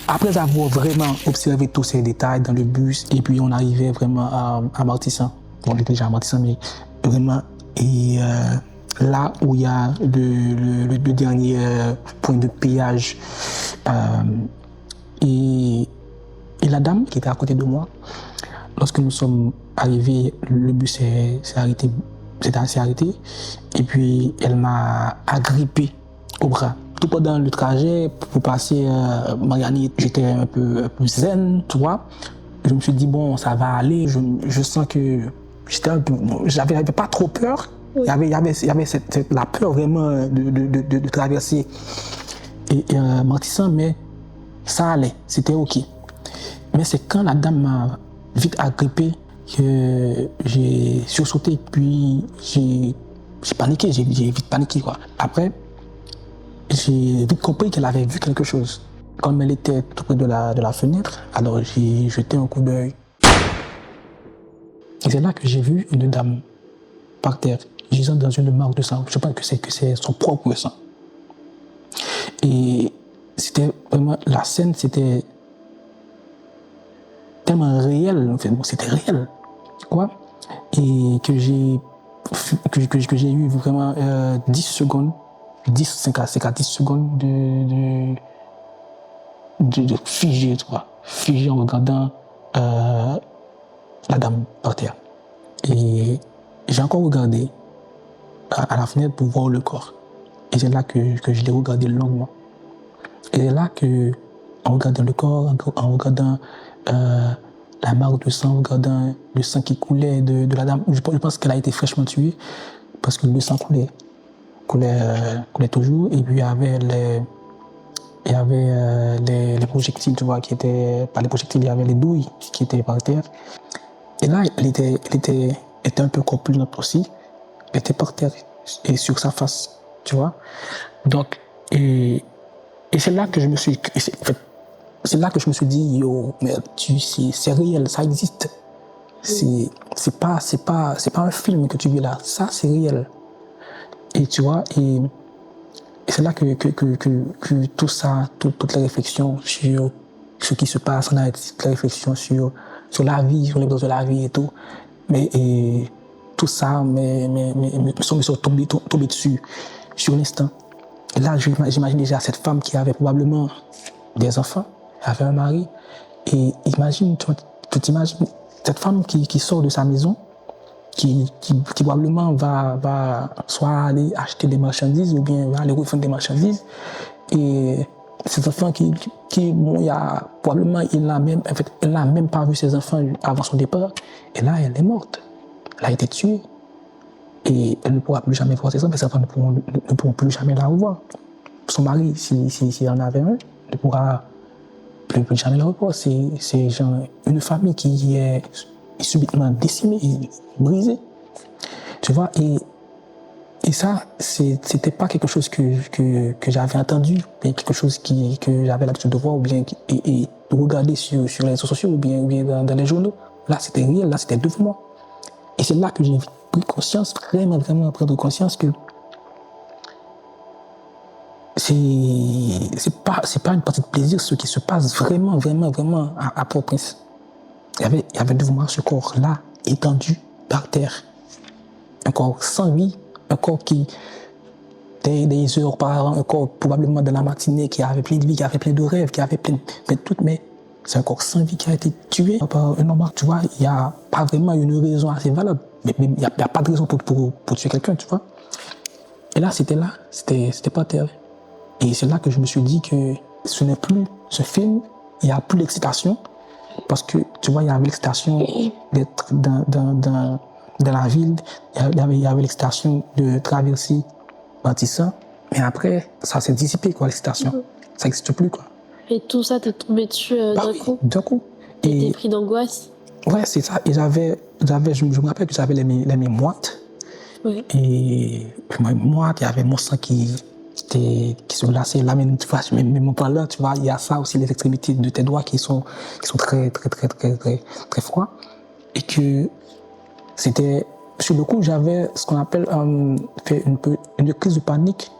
Speaker 4: Après avoir vraiment observé tous ces détails dans le bus, et puis on arrivait vraiment à Martissan. On était déjà à Martissan, mais vraiment, et là où il y a le dernier point de péage, et la dame qui était à côté de moi, lorsque nous sommes arrivés, le bus s'est arrêté, et puis elle m'a agrippé au bras. Tout pendant le trajet, pour passer Mariani, j'étais un peu zen, tu vois. Je me suis dit, bon, ça va aller. Je sens que j'avais pas trop peur. Oui. Il y avait la peur vraiment de traverser Martissan, mais ça allait, c'était OK. Mais c'est quand la dame m'a vite agrippé que j'ai sursauté, puis j'ai paniqué, j'ai vite paniqué, quoi. Après, j'ai vite compris qu'elle avait vu quelque chose. Comme elle était tout près de la fenêtre, alors j'ai jeté un coup d'œil. Et c'est là que j'ai vu une dame par terre, gisant dans une marque de sang. Je pense que c'est son propre sang. Et c'était vraiment, la scène, c'était tellement réel, en fait, bon, c'était réel, quoi. Et que j'ai eu vraiment 10 secondes, 5 à 10 secondes de figé, tu vois, figé en regardant la dame par terre. Et j'ai encore regardé à la fenêtre pour voir le corps. Et c'est là que je l'ai regardé longuement. Et c'est là que, en regardant le corps, en regardant la marque de sang, en regardant le sang qui coulait de la dame, je pense qu'elle a été fraîchement tuée parce que le sang coulait toujours. Et puis il y avait les projectiles, tu vois, qui étaient, pas les projectiles, il y avait les douilles qui étaient par terre. Et là, elle était un peu corpulente aussi. Elle était par terre et sur sa face, tu vois. Donc, et c'est là que je me suis, c'est là que je me suis dit, yo, mais c'est réel, ça existe. C'est pas un film que tu vis là, ça c'est réel. Et tu vois, et c'est là que tout ça, toutes les réflexions sur ce qui se passe en Haïti, toutes les réflexions sur la vie, sur les besoins de la vie et tout, mais tout ça me sont tombés dessus sur l'instant. Et là, j'imagine déjà cette femme qui avait probablement des enfants, avait un mari, et imagine, tu t'imagines cette femme qui sort de sa maison, qui probablement va soit aller acheter des marchandises ou bien va aller revendre des marchandises. Et cet enfant bon, probablement, elle n'a même pas vu ses enfants avant son départ. Et là, elle est morte. Elle a été tuée. Et elle ne pourra plus jamais voir ses enfants, ses enfants ne pourront plus jamais la revoir. Son mari, s'il en avait un, ne pourra plus jamais la revoir. C'est genre une famille qui est subitement décimée, brisée. Tu vois, et ça, c'était pas quelque chose que j'avais entendu, mais quelque chose que j'avais l'habitude de voir ou bien et de regarder sur les réseaux sociaux ou bien dans les journaux. Là, c'était réel, là, c'était devant moi. Et c'est là que j'ai pris conscience, vraiment prendre conscience que c'est pas une partie de plaisir ce qui se passe vraiment à Port-au-Prince. Il y avait devant moi ce corps-là, étendu par terre. Un corps sans vie, un corps qui, des heures auparavant, un corps probablement de la matinée, qui avait plein de vie, qui avait plein de rêves, qui avait plein de tout, mais c'est un corps sans vie qui a été tué par un homme. Tu vois, il n'y a pas vraiment une raison assez valable. Mais il n'y a pas de raison pour tuer quelqu'un, tu vois. Et là, c'était par terre. Et c'est là que je me suis dit que ce n'est plus ce film, il n'y a plus l'excitation. Parce que, tu vois, il y avait l'excitation d'être dans dans la ville, il y avait l'excitation de traverser Matissan. Mais après, ça s'est dissipé, quoi, l'excitation. Ça n'existe plus, quoi.
Speaker 6: Et tout ça, t'es tombé dessus d'un coup.
Speaker 4: D'un coup.
Speaker 6: Et t'es pris d'angoisse.
Speaker 4: Ouais, c'est ça. Et je me rappelle que j'avais les mains moites.
Speaker 6: Ouais.
Speaker 4: Et moi, il y avait mon sang qui se glaçait là, mais tu vois, même pas là, tu vois, il y a ça aussi, les extrémités de tes doigts qui sont très froids. Et que c'était, sur le coup, j'avais ce qu'on appelle fait une crise de panique,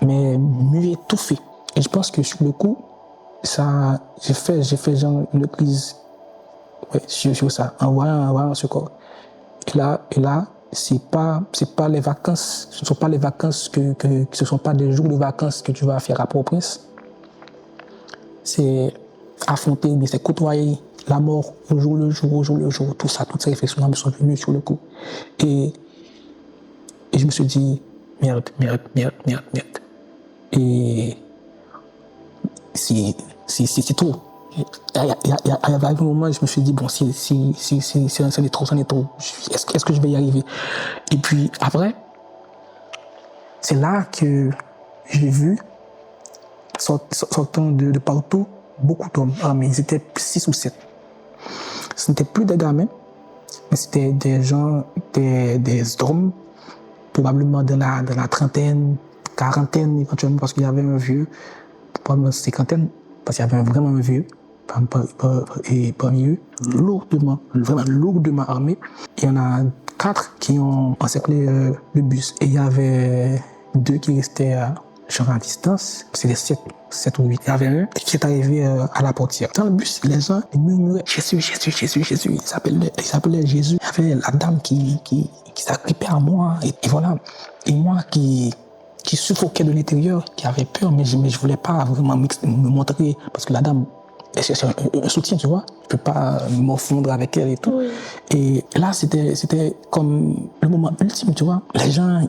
Speaker 4: mais mieux étouffée. Et je pense que sur le coup, ça, j'ai fait genre une crise, ouais, sur ça, en voyant ce corps. Et là, c'est pas les vacances, ce ne sont pas les vacances ce sont pas des jours de vacances que tu vas faire à Port-au-Prince. C'est affronter, mais c'est côtoyer la mort au jour le jour, tout ça, toutes ces réflexions me sont venues sur le coup. Et je me suis dit, merde. Et c'est trop. Il y avait un moment où je me suis dit, bon, c'en est trop. Est-ce que je vais y arriver? Et puis après, c'est là que j'ai vu, sortant de partout, beaucoup d'hommes armés. Ils étaient 6 ou 7. Ce n'étaient plus des gamins, mais c'était des gens, des hommes, probablement dans la trentaine, quarantaine éventuellement, parce qu'il y avait un vieux, probablement cinquantaine, parce qu'il y avait vraiment un vieux. Et parmi eux, vraiment lourdement armés. Il y en a 4 qui ont encerclé le bus. Et il y avait 2 qui restaient genre à distance. C'était 7 ou 8. Il y avait un qui est arrivé à la portière. Dans le bus, les gens murmuraient Jésus. Ils s'appelaient Jésus. Il y avait la dame qui s'agrippait à moi. Et voilà. Et moi qui suffoquait de l'intérieur, qui avait peur, mais je voulais pas vraiment me montrer parce que la dame, c'est un soutien, tu vois. Je peux pas me fondre avec elle et tout. Oui. Et là, c'était comme le moment ultime, tu vois. Les gens,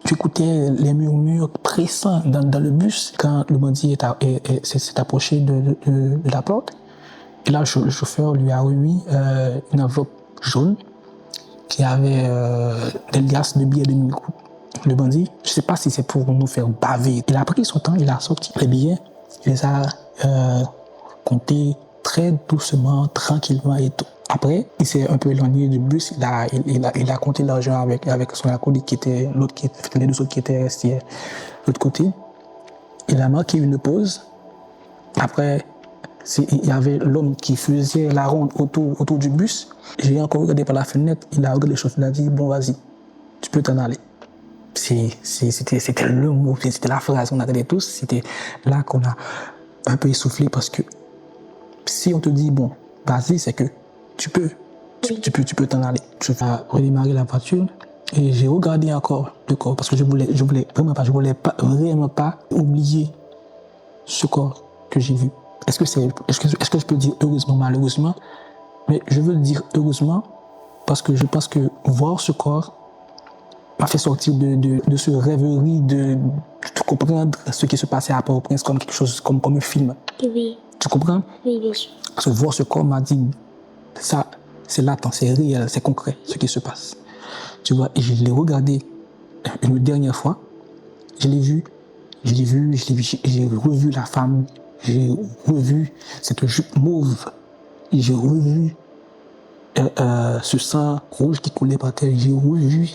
Speaker 4: tu écoutais les murmures pressants dans le bus quand le bandit s'est approché de la porte. Et là, le chauffeur lui a remis une enveloppe jaune qui avait des liasses de billets de 1000 coups. Le bandit, je sais pas si c'est pour nous faire baver. Il a pris son temps, il a sorti les billets, il les a compté très doucement, tranquillement et tout. Après, il s'est un peu éloigné du bus, il a compté l'argent avec son acolyte qui était les 2 autres qui étaient restés de l'autre côté. Il a marqué une pause. Après, il y avait l'homme qui faisait la ronde autour du bus. J'ai encore regardé par la fenêtre, il a regardé le chauffeur, il a dit, bon, vas-y, tu peux t'en aller. C'était le mot, c'était la phrase qu'on attendait tous. C'était là qu'on a un peu essoufflé parce que si on te dit, bon, vas-y, c'est que tu peux t'en aller. Je vais redémarrer la voiture et j'ai regardé encore le corps parce que je voulais vraiment pas oublier ce corps que j'ai vu. Est-ce que je peux dire heureusement, malheureusement? Mais je veux dire heureusement parce que je pense que voir ce corps m'a fait sortir de ce rêverie de comprendre ce qui se passait à Port-au-Prince comme quelque chose, comme un film.
Speaker 6: Oui.
Speaker 4: Tu comprends?
Speaker 6: Oui, bien sûr.
Speaker 4: Parce que voir ce corps m'a dit, ça, c'est latent, c'est réel, c'est concret, ce qui se passe. Tu vois, et je l'ai regardé une dernière fois, j'ai revu la femme, j'ai revu cette jupe mauve, et j'ai revu ce sang rouge qui coulait par terre, j'ai revu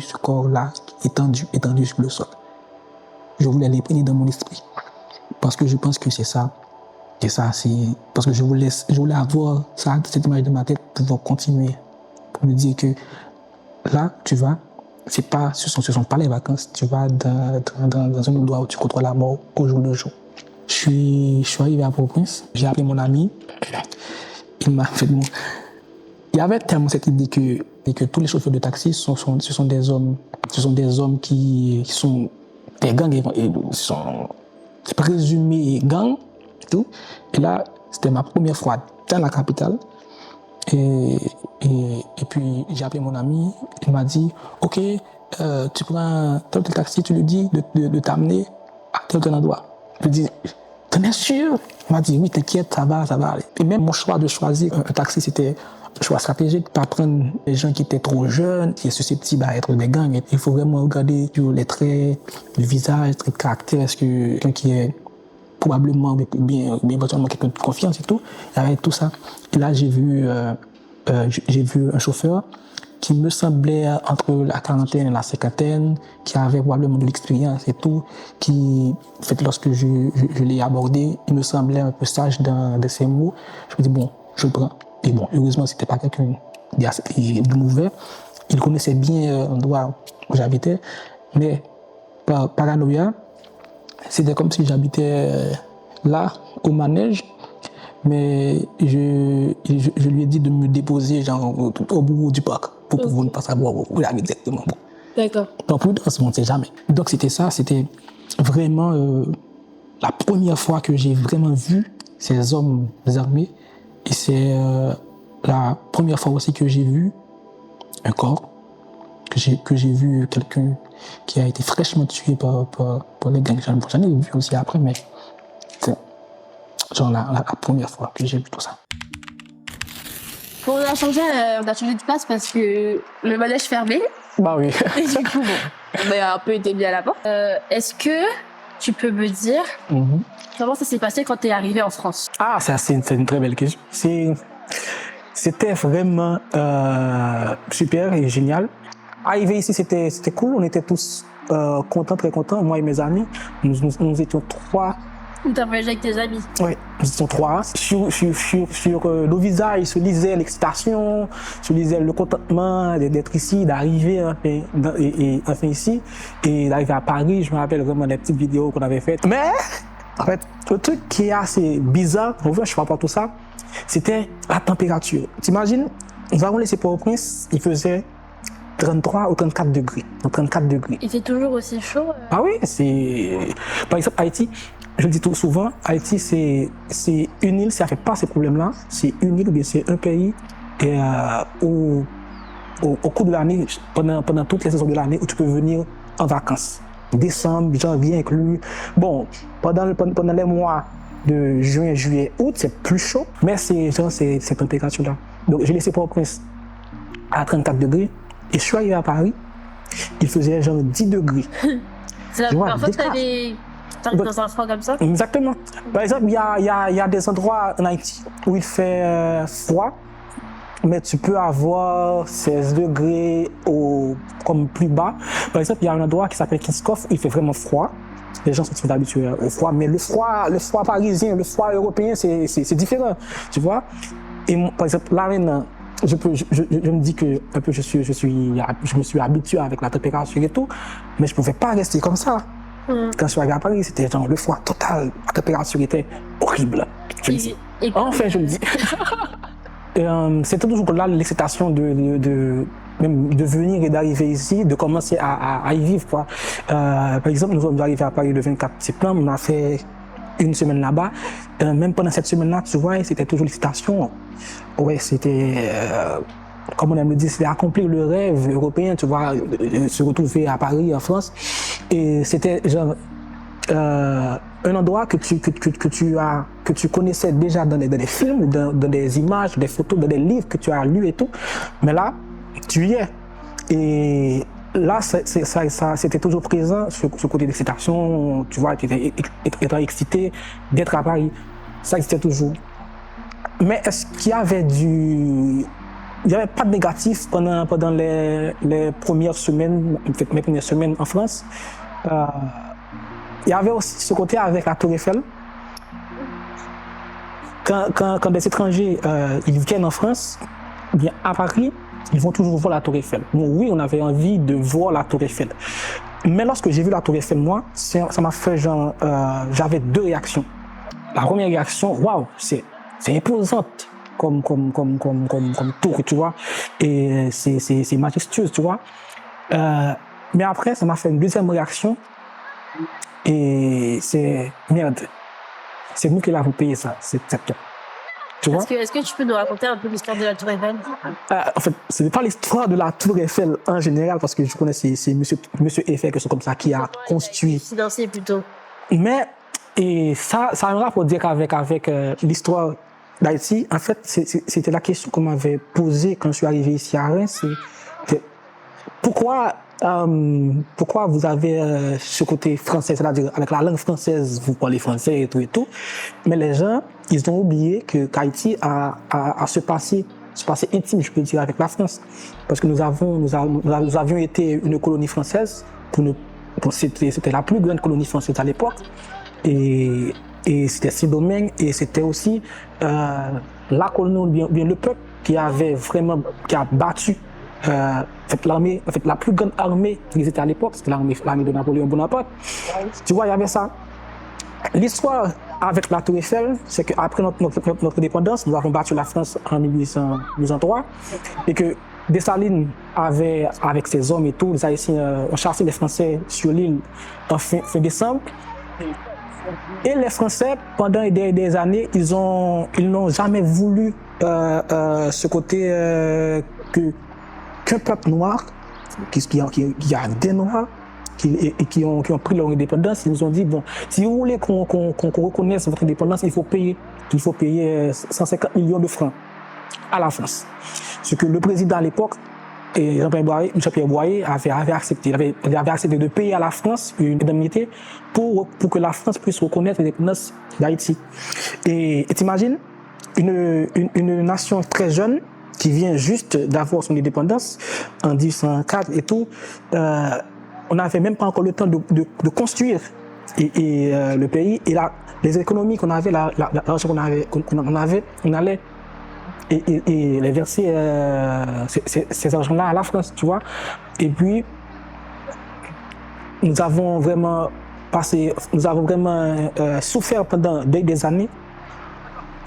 Speaker 4: ce corps-là étendu sur le sol. Je voulais l'imprégner dans mon esprit. Parce que je pense que c'est ça. Parce que je voulais avoir ça, cette image de ma tête pour pouvoir continuer. Pour me dire que là, tu vas, ce sont pas les vacances, tu vas dans un endroit où tu côtoies la mort au jour le jour. Je suis arrivé à Port-au-Prince, j'ai appelé mon ami, il m'a fait bon. Il y avait tellement cette idée que tous les chauffeurs de taxi ce sont des hommes qui sont des gangs, et sont présumés gangs, tout. Et là, c'était ma première fois dans la capitale. Et puis j'ai appelé mon ami, il m'a dit, ok, tu prends tel taxi, tu lui dis de t'amener à tel endroit. Je lui dis, t'en es sûr? Il m'a dit, oui, t'inquiète, ça va aller. Et même mon choix de choisir un taxi, c'était choix stratégique, pas prendre les gens qui étaient trop jeunes, qui sont susceptibles à être des gangs. Il faut vraiment regarder sur les traits, le visage, les traits de caractère, est-ce que quelqu'un qui est probablement bien éventuellement quelqu'un de confiance et tout, il y avait tout ça. Et là, j'ai vu un chauffeur qui me semblait entre la quarantaine et la cinquantaine, qui avait probablement de l'expérience et tout, qui, en fait, lorsque je l'ai abordé, il me semblait un peu sage dans ses mots. Je me dis, bon, je le prends. Et bon, heureusement, c'était pas quelqu'un de mauvais. Il connaissait bien l'endroit où j'habitais, mais par paranoïa, c'était comme si j'habitais là, au manège, mais je lui ai dit de me déposer genre, au bout du parc pour pouvoir ne pas savoir où j'allais exactement. Bon.
Speaker 6: D'accord.
Speaker 4: Donc, prudence, on ne sait jamais. Donc, c'était ça, c'était vraiment la première fois que j'ai vraiment vu ces hommes armés. Et c'est la première fois aussi que j'ai vu un corps, que j'ai vu quelqu'un qui a été fraîchement tué par les gangs. J'en ai vu aussi après, mais c'est genre la première fois que j'ai vu tout ça.
Speaker 6: Bon, on a changé de place parce que le manège fermé.
Speaker 4: Bah oui.
Speaker 6: Et du coup, bon, on a un peu été mis à la porte. Est-ce que tu peux me dire comment ça s'est passé quand tu es arrivé en France?
Speaker 4: Ah, ça, c'est une très belle question. C'était vraiment super et génial. Arriver ici, c'était cool. On était tous contents, très contents. Moi et mes amis, nous étions 3.
Speaker 6: Ou t'as voyagé avec tes amis?
Speaker 4: Oui, nous étions 3. Sur nos visages, se lisait l'excitation, se lisait le contentement d'être ici, d'arriver enfin ici. Et d'arriver à Paris, je me rappelle vraiment des petites vidéos qu'on avait faites. Mais, en fait, le truc qui est assez bizarre, je ne sais pas tout ça, c'était la température. T'imagines, nous avons laissé Port-au-Prince, il faisait 33 ou 34 degrés. 34 degrés.
Speaker 6: Il fait toujours aussi chaud?
Speaker 4: Ah oui, c'est... Par exemple, Haïti, je le dis tout souvent, Haïti, c'est une île, ça ne fait pas ces problèmes-là. C'est une île, ou bien c'est un pays où, au cours de l'année, pendant toutes les saisons de l'année, où tu peux venir en vacances. Décembre, janvier inclus. Bon, pendant les mois de juin, juillet, août, c'est plus chaud, mais c'est cette température-là. Donc, j'ai laissé Port-au-Prince à 34 degrés, et je suis arrivé à Paris, il faisait genre 10 degrés.
Speaker 6: C'est la première fois que t'arrives dans un froid comme ça?
Speaker 4: Exactement. Par exemple, il y a des endroits en Haïti où il fait froid, mais tu peux avoir 16 degrés comme plus bas. Par exemple, il y a un endroit qui s'appelle Kiskov où il fait vraiment froid. Les gens sont habitués au froid, mais le froid parisien, le froid européen, c'est différent, tu vois. Et par exemple, là maintenant, je me dis que un peu je me suis habitué avec la température et tout, mais je pouvais pas rester comme ça. Quand je suis arrivé à Paris, c'était genre le froid total, la température était horrible. Je le dis. Enfin, je le dis. C'était toujours là l'excitation de venir et d'arriver ici, de commencer à y vivre, quoi. Par exemple, nous sommes arrivés à Paris le 24 septembre, on a fait une semaine là-bas. Même pendant cette semaine-là, tu vois, c'était toujours l'excitation. Ouais, c'était, comme on aime le dire, c'était accomplir le rêve européen, tu vois, se retrouver à Paris, en France. Et c'était genre un endroit que tu connaissais déjà dans des films, dans des images, des photos, dans des livres que tu as lus et tout. Mais là, tu y es. Et là, c'était toujours présent, ce côté d'excitation, tu vois, étant excité d'être à Paris. Ça existait toujours. Mais est-ce qu'il y avait il n'y avait pas de négatif pendant les premières semaines, en fait, mes premières semaines en France. Il y avait aussi ce côté avec la Tour Eiffel. Quand des étrangers ils viennent en France, bien à Paris, ils vont toujours voir la Tour Eiffel. Bon, oui, on avait envie de voir la Tour Eiffel. Mais lorsque j'ai vu la Tour Eiffel, moi, ça m'a fait genre, j'avais 2 réactions. La première réaction, waouh, c'est imposante comme tour, tu vois, et c'est majestueux, tu vois. Mais après, ça m'a fait une deuxième réaction, et c'est merde. C'est nous qui l'avons payé ça, cette tour. Tu vois?
Speaker 6: Est-ce que tu peux nous raconter un peu l'histoire de la Tour Eiffel?
Speaker 4: En fait, ce n'est pas l'histoire de la Tour Eiffel en général, parce que je connais c'est monsieur Eiffel, quelque chose comme ça, qui a construit.
Speaker 6: Financier plutôt.
Speaker 4: Mais et ça a un rapport dire avec l'histoire d'Haïti, en fait, c'était la question qu'on m'avait posée quand je suis arrivé ici à Reims. C'est pourquoi vous avez ce côté français, c'est-à-dire avec la langue française, vous parlez français et tout, mais les gens, ils ont oublié qu'Haïti a ce passé intime, je peux dire, avec la France, parce que nous avions été une colonie française, c'était la plus grande colonie française à l'époque, et c'était Saint-Domingue, et c'était aussi la colonie, bien le peuple qui a battu la plus grande armée qui existait à l'époque, c'était l'armée de Napoléon Bonaparte. Tu vois, il y avait ça. L'histoire avec la Tour Eiffel, c'est qu'après notre indépendance, nous avons battu la France en 1803 et que Dessalines avait, avec ses hommes et tout, les Haïtiens ont chassé les Français sur l'île en fin décembre. Et les Français, pendant des années, ils n'ont jamais voulu ce côté qu'un peuple noir, qui a des noirs, qui ont pris leur indépendance, ils nous ont dit, bon, si vous voulez qu'on reconnaisse votre indépendance, il faut payer 150 millions de francs à la France. Ce que le président à l'époque, Jean-Pierre Boyer, avait accepté. Il avait accepté de payer à la France une indemnité pour que la France puisse reconnaître l'indépendance d'Haïti. Et t'imagines, une nation très jeune, qui vient juste d'avoir son indépendance en 1804 et tout, on n'avait même pas encore le temps de construire le pays. Et là, les économies qu'on avait, l'argent qu'on avait, on allait et les verser ces argents-là à la France, tu vois. Et puis, nous avons vraiment souffert pendant des années.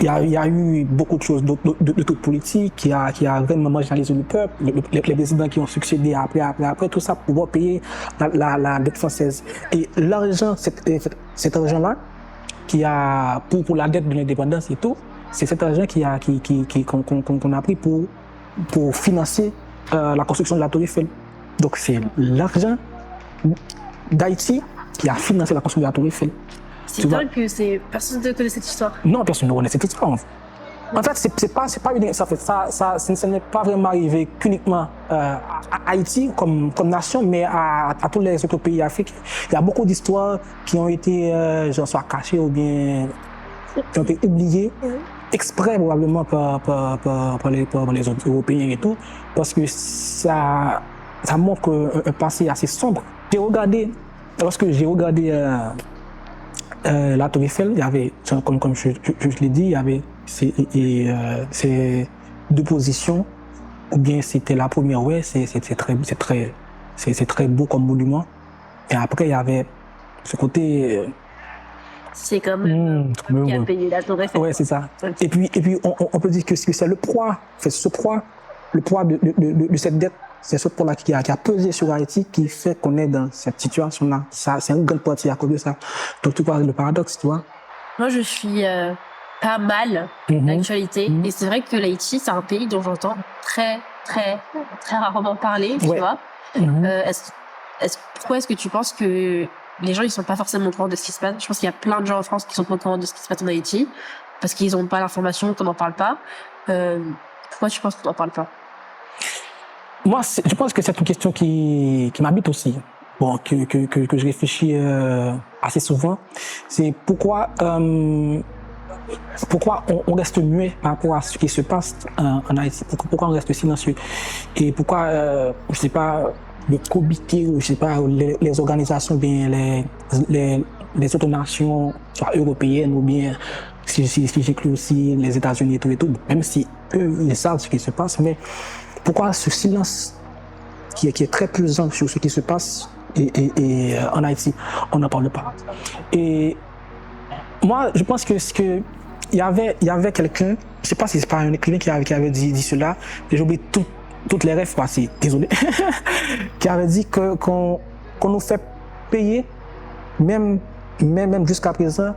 Speaker 4: Il y a eu beaucoup de choses de toute politique qui a vraiment marginalisé le peuple, les présidents qui ont succédé après, tout ça pour pouvoir payer la dette française. Et l'argent, cet argent-là, pour la dette de l'indépendance et tout, c'est cet argent qu'on a pris pour financer la construction de la Tour Eiffel. Donc c'est l'argent d'Haïti qui a financé la construction de la Tour Eiffel.
Speaker 6: C'est dingue que personne ne connaît cette histoire.
Speaker 4: Non, personne ne connaît cette histoire. En fait, c'est pas une, ce n'est pas vraiment arrivé qu'uniquement à Haïti comme nation, mais à tous les autres pays africains. Il y a beaucoup d'histoires qui ont été soit cachées ou bien qui ont été oubliées exprès probablement par les autres Européens et tout, parce que ça montre un passé assez sombre. Lorsque j'ai regardé la Tour Eiffel, il y avait, comme je l'ai dit, il y avait ces deux positions, ou bien c'était la première, ouais, c'est très beau comme monument, et après il y avait ce côté.
Speaker 6: C'est comme qui a payé la Tour Eiffel.
Speaker 4: Ouais, c'est ça. Et puis on peut dire que c'est le poids de cette dette. C'est ce poids-là qui a pesé sur Haïti qui fait qu'on est dans cette situation-là. C'est une grande partie à cause de ça. Donc, tu vois le paradoxe, tu vois.
Speaker 6: Moi, je suis pas mal l'actualité. Et c'est vrai que l'Haïti, c'est un pays dont j'entends très, très, très rarement parler, tu vois. Pourquoi est-ce que tu penses que les gens, ils sont pas forcément au courant de ce qui se passe? Je pense qu'il y a plein de gens en France qui sont pas au courant de ce qui se passe en Haïti parce qu'ils n'ont pas l'information, qu'on n'en parle pas. Pourquoi tu penses qu'on n'en parle pas?
Speaker 4: Moi, je pense que c'est une question qui m'habite aussi, bon, que je réfléchis assez souvent. C'est pourquoi on reste muet par rapport à ce qui se passe en Haïti. Pourquoi on reste silencieux et pourquoi, je sais pas, le comité, je sais pas, les organisations, bien les autres nations, soit européennes ou bien si j'écris aussi les États-Unis et tout, même si eux ils savent ce qui se passe, mais pourquoi ce silence qui est très pesant sur ce qui se passe et en Haïti, on n'en parle pas. Et moi, je pense que il y avait quelqu'un, je sais pas si c'est pas un écrivain qui avait dit cela, et j'ai oublié toutes les rêves passées, désolé, qui avait dit qu'on nous fait payer, même jusqu'à présent,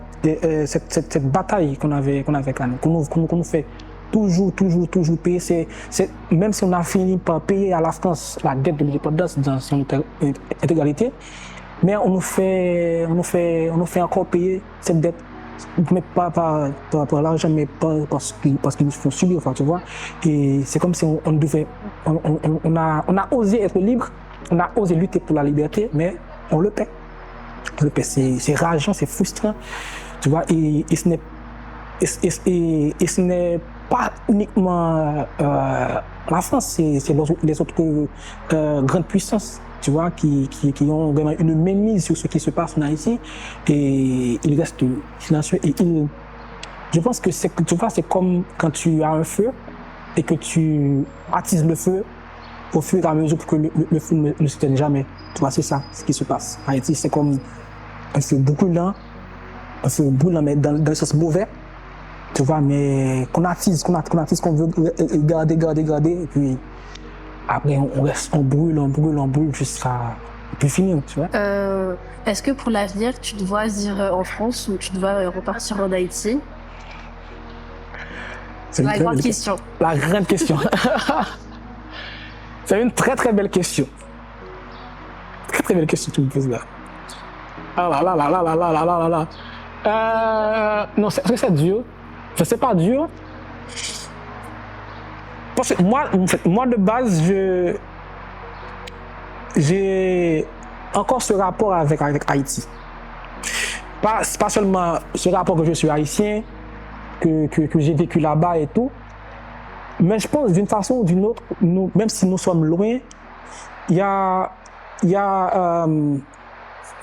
Speaker 4: cette bataille qu'on avait gagnée, qu'on nous fait toujours payer. C'est même si on a fini par payer à la France la dette de l'indépendance dans son intégralité, mais on nous fait encore payer cette dette mais pas par l'argent, mais pas parce qu'ils nous font subir, enfin, tu vois. Et c'est comme si on a osé être libre, on a osé lutter pour la liberté, mais on le paie. On le paie, c'est rageant, c'est frustrant, tu vois. Et ce n'est pas uniquement la France, c'est les autres grandes puissances, tu vois, qui ont vraiment une mainmise sur ce qui se passe en Haïti, et ils restent silencieux. Et je pense que tu vois, c'est comme quand tu as un feu et que tu attises le feu au fur et à mesure pour que le feu ne s'éteigne jamais. Tu vois, c'est ça ce qui se passe. En Haïti, c'est comme un feu brûlant, mais dans le sens mauvais. Tu vois, mais qu'on attise, qu'on veut garder, et puis après on brûle jusqu'à plus finir, tu vois.
Speaker 6: Est-ce que pour l'avenir, tu te vois dire en France ou tu te vois repartir en Haïti?
Speaker 4: C'est
Speaker 6: la grande question.
Speaker 4: La grande question. C'est une très très belle question. Très très belle question que tu me poses là. Ah là. Non, c'est dur. Enfin, c'est pas dur. Parce que moi de base, j'ai encore ce rapport avec Haïti. Pas seulement ce rapport que je suis haïtien, que j'ai vécu là-bas et tout, mais je pense d'une façon ou d'une autre, même si nous sommes loin, il y a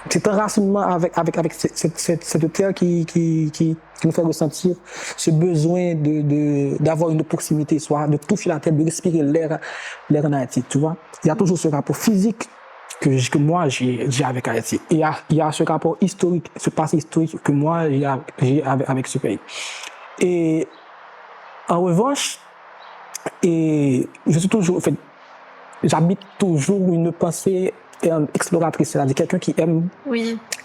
Speaker 4: cet enracinement avec cette terre qui nous fait ressentir ce besoin d'avoir une proximité, soit de toucher la terre, de respirer l'air en Haïti, tu vois. Il y a toujours ce rapport physique que moi j'ai avec Haïti. Et il y a ce rapport historique, ce passé historique que moi j'ai avec ce pays. Et en revanche, j'habite toujours une pensée exploratrice, c'est-à-dire quelqu'un qui aime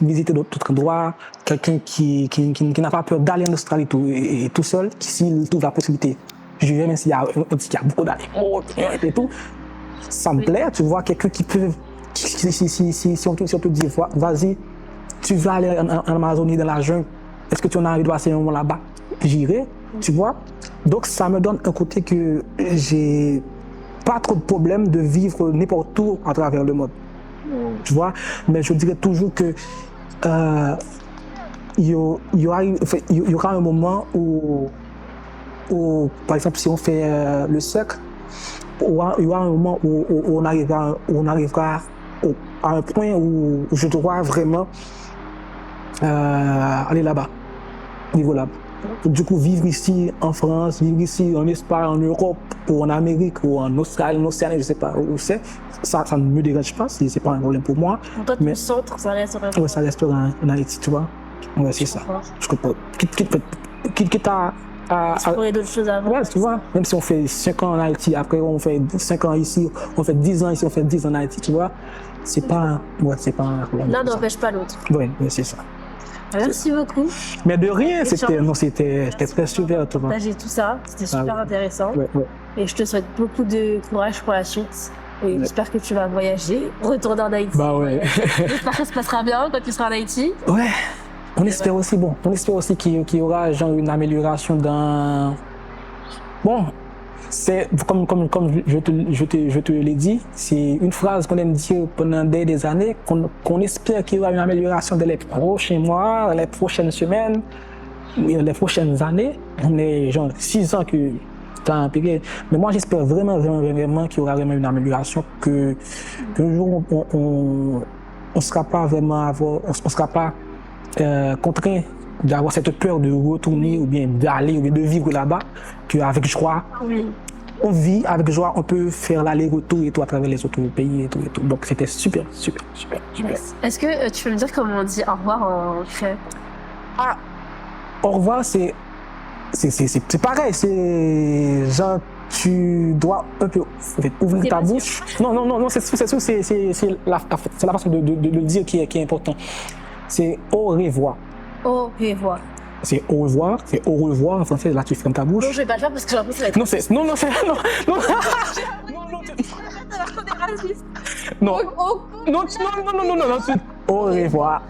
Speaker 4: visiter d'autres endroits, quelqu'un qui n'a pas peur d'aller en Australie tout seul, qui s'il trouve la possibilité, je vais même s'il y a beaucoup d'animaux et tout, ça me plaît, tu vois, quelqu'un qui peut, si on te dit, vas-y, tu vas aller en Amazonie, dans la jungle, est-ce que tu en as envie de passer un moment là-bas? J'irai, tu vois. Donc ça me donne un côté que j'ai pas trop de problème de vivre n'importe où à travers le monde. Tu vois, mais je dirais toujours que il y aura un moment où par exemple, si on fait le cercle, il y aura un moment où on arrivera à un point où je dois vraiment aller là-bas, niveau là-bas. Du coup, vivre ici en France, vivre ici en Espagne, en Europe, ou en Amérique, ou en Australie, je ne sais pas où c'est, ça ne me dérange pas, c'est pas un problème pour moi.
Speaker 6: Pour toi, ton centre, ça restera
Speaker 4: Ouais, ça restera en Haïti, tu vois. Ouais, c'est ça. Je comprends. Quitte à
Speaker 6: explorer d'autres choses avant.
Speaker 4: Ouais, tu vois. Même si on fait 5 ans en Haïti, après on fait 5 ans ici, on fait 10 ans ici, on fait 10 ans en Haïti, tu vois. C'est pas un problème.
Speaker 6: L'un n'empêche pas l'autre.
Speaker 4: Ouais, c'est ça.
Speaker 6: Merci beaucoup.
Speaker 4: Mais de rien, c'était très super.
Speaker 6: Tu as partagé tout ça, c'était super intéressant.
Speaker 4: Ouais.
Speaker 6: Et je te souhaite beaucoup de courage pour la suite. Et j'espère que tu vas voyager, retourner en Haïti.
Speaker 4: Bah ouais.
Speaker 6: J'espère que ça se passera bien quand tu seras en Haïti.
Speaker 4: Ouais. On espère aussi, qu'il y aura genre une amélioration dans... Bon, c'est comme je te l'ai dit, c'est une phrase qu'on aime dire pendant des années, qu'on espère qu'il y aura une amélioration dans les prochains mois, les prochaines semaines, les prochaines années. On est genre 6 ans que ça a empiré. Mais moi j'espère vraiment qu'il y aura vraiment une amélioration, qu'un jour on sera pas contraint d'avoir cette peur de retourner ou bien d'aller ou bien de vivre là-bas, qu'avec joie, on vit avec joie, on peut faire l'aller-retour et tout à travers les autres pays et tout. Donc c'était super.
Speaker 6: Yes. Est-ce que tu peux me dire comment on dit au revoir en fait?
Speaker 4: Ah, au revoir, c'est pareil, c'est genre tu dois un peu ouvrir ta bouche. Non, c'est la façon de le dire qui est important. C'est au revoir.
Speaker 6: Au revoir.
Speaker 4: C'est au revoir, en français, là tu fermes ta bouche.
Speaker 6: Non, je vais pas le faire parce que j'ai l'impression d'être...
Speaker 4: Non, au revoir.